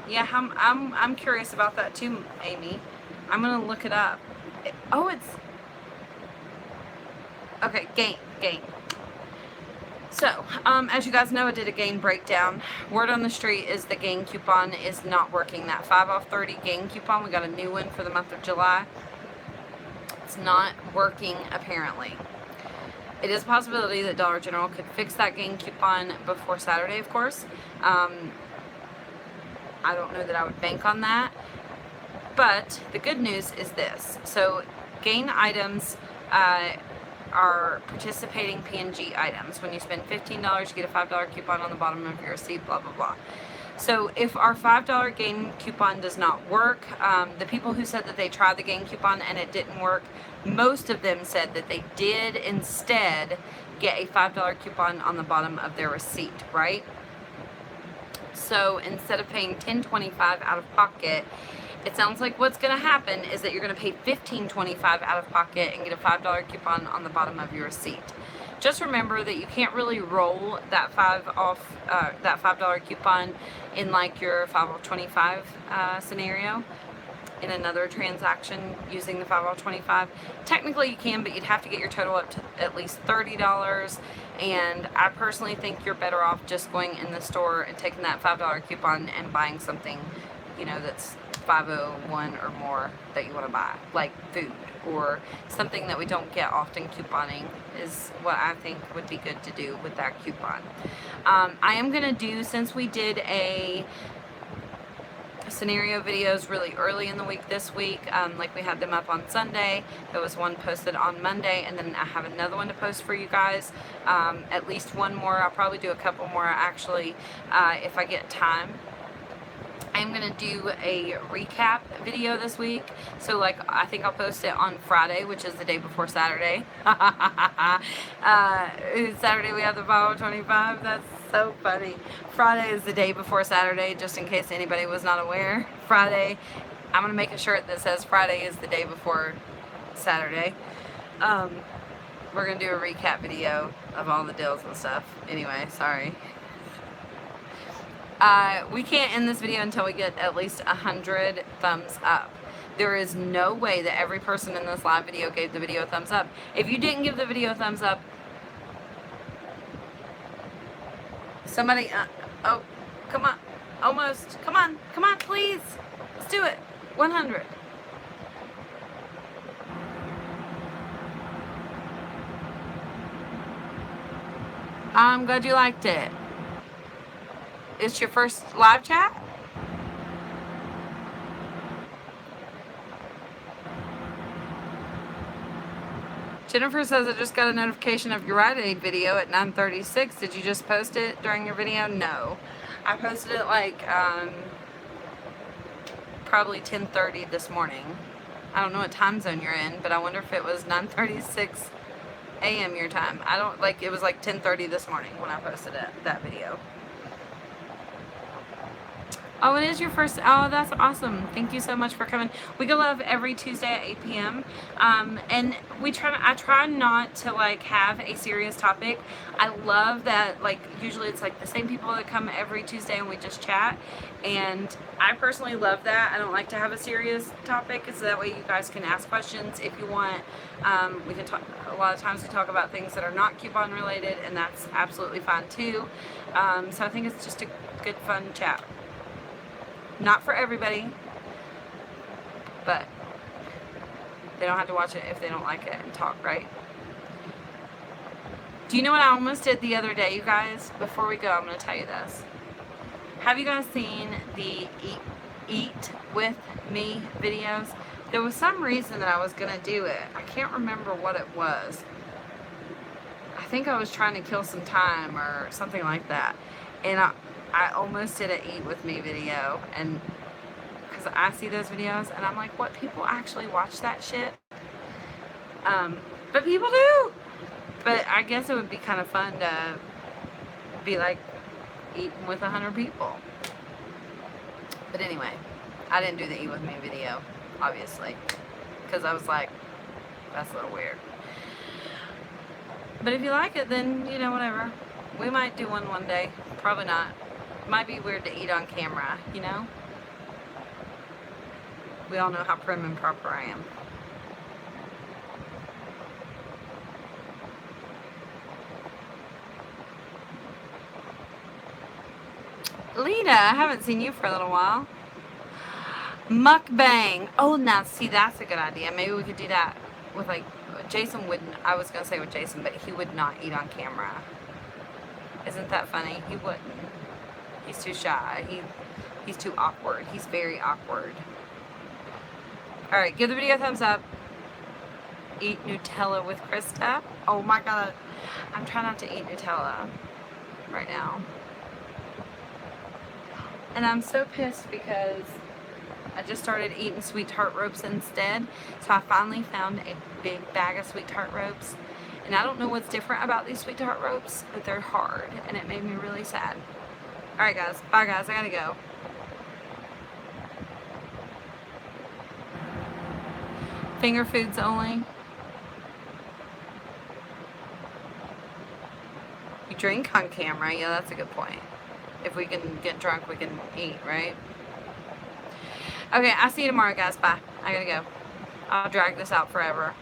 Yeah, I'm curious about that too, Amy. I'm gonna look it up. Oh, it's okay. Gain. So, as you guys know, I did a gain breakdown. Word on the street is the gain coupon is not working. That 5 off 30 gain coupon, we got a new one for the month of July. It's not working, apparently. It is a possibility that Dollar General could fix that gain coupon before Saturday, of course. I don't know that I would bank on that. But the good news is this. So, gain items are participating P&G items. When you spend $15, you get a $5 coupon on the bottom of your receipt, blah, blah, blah. So if our $5 gain coupon does not work, the people who said that they tried the gain coupon and it didn't work, most of them said that they did instead get a $5 coupon on the bottom of their receipt, right? So instead of paying $10.25 out of pocket, it sounds like what's going to happen is that you're going to pay $15.25 out of pocket and get a $5 coupon on the bottom of your receipt. Just remember that you can't really roll that that $5 coupon in like your 5 off 25 scenario in another transaction using the 5 off 25. Technically you can, but you'd have to get your total up to at least $30. And I personally think you're better off just going in the store and taking that $5 coupon and buying something, you know, that's 501 or more that you want to buy, like food or something that we don't get often. Couponing is what I think would be good to do with that coupon. I am going to do, since we did a scenario videos really early in the week this week, like we had them up on Sunday, there was one posted on Monday, and then I have another one to post for you guys, at least one more. I'll probably do a couple more actually if I get time. I'm going to do a recap video this week. So, like, I think I'll post it on Friday, which is the day before Saturday. Saturday we have the 525. That's so funny. Friday is the day before Saturday, just in case anybody was not aware. Friday, I'm going to make a shirt that says Friday is the day before Saturday. We're going to do a recap video of all the deals and stuff. Anyway, sorry. We can't end this video until we get at least 100 thumbs up. There is no way that every person in this live video gave the video a thumbs up. If you didn't give the video a thumbs up, somebody, oh, come on, almost, come on, please, let's do it, 100. I'm glad you liked it. It's your first live chat? Jennifer says, I just got a notification of your Rite Aid video at 9:36. Did you just post it during your video? No. I posted it like probably 10:30 this morning. I don't know what time zone you're in, but I wonder if it was 9:36 a.m. your time. It was like 10:30 this morning when I posted that video. Oh, it is your first. Oh, that's awesome. Thank you so much for coming. We go live every Tuesday at 8 p.m. And I try not to like have a serious topic. I love that, like, usually it's like the same people that come every Tuesday and we just chat. And I personally love that. I don't like to have a serious topic, so that way you guys can ask questions if you want. We can talk, a lot of times we talk about things that are not coupon related, and that's absolutely fine too. So I think it's just a good, fun chat. Not for everybody. But they don't have to watch it if they don't like it and talk, right? Do you know what I almost did the other day, you guys? Before we go, I'm going to tell you this. Have you guys seen the Eat With Me videos? There was some reason that I was going to do it. I can't remember what it was. I think I was trying to kill some time or something like that. And I almost did an Eat With Me video. And because I see those videos and I'm like, what, people actually watch that shit? But people do. But I guess it would be kind of fun to be like eating with 100 people. But anyway, I didn't do the Eat With Me video, obviously, because I was like, that's a little weird. But if you like it, then, you know, whatever. We might do one day. Probably not. Might be weird to eat on camera, you know? We all know how prim and proper I am. Lita, I haven't seen you for a little while. Mukbang. Oh, now, see, that's a good idea. Maybe we could do that with, like, Jason wouldn't, I was going to say with Jason, but he would not eat on camera. Isn't that funny? He wouldn't. He's too shy. He's too awkward. He's very awkward. Alright, give the video a thumbs up. Eat Nutella with Krista. Oh my god. I'm trying not to eat Nutella right now. And I'm so pissed because I just started eating sweet tart ropes instead. So I finally found a big bag of sweet tart ropes. And I don't know what's different about these sweet tart ropes, but they're hard. And it made me really sad. Alright guys. Bye guys. I gotta go. Finger foods only. You drink on camera. Yeah, that's a good point. If we can get drunk, we can eat, right? Okay, I'll see you tomorrow, guys. Bye. I gotta go. I'll drag this out forever.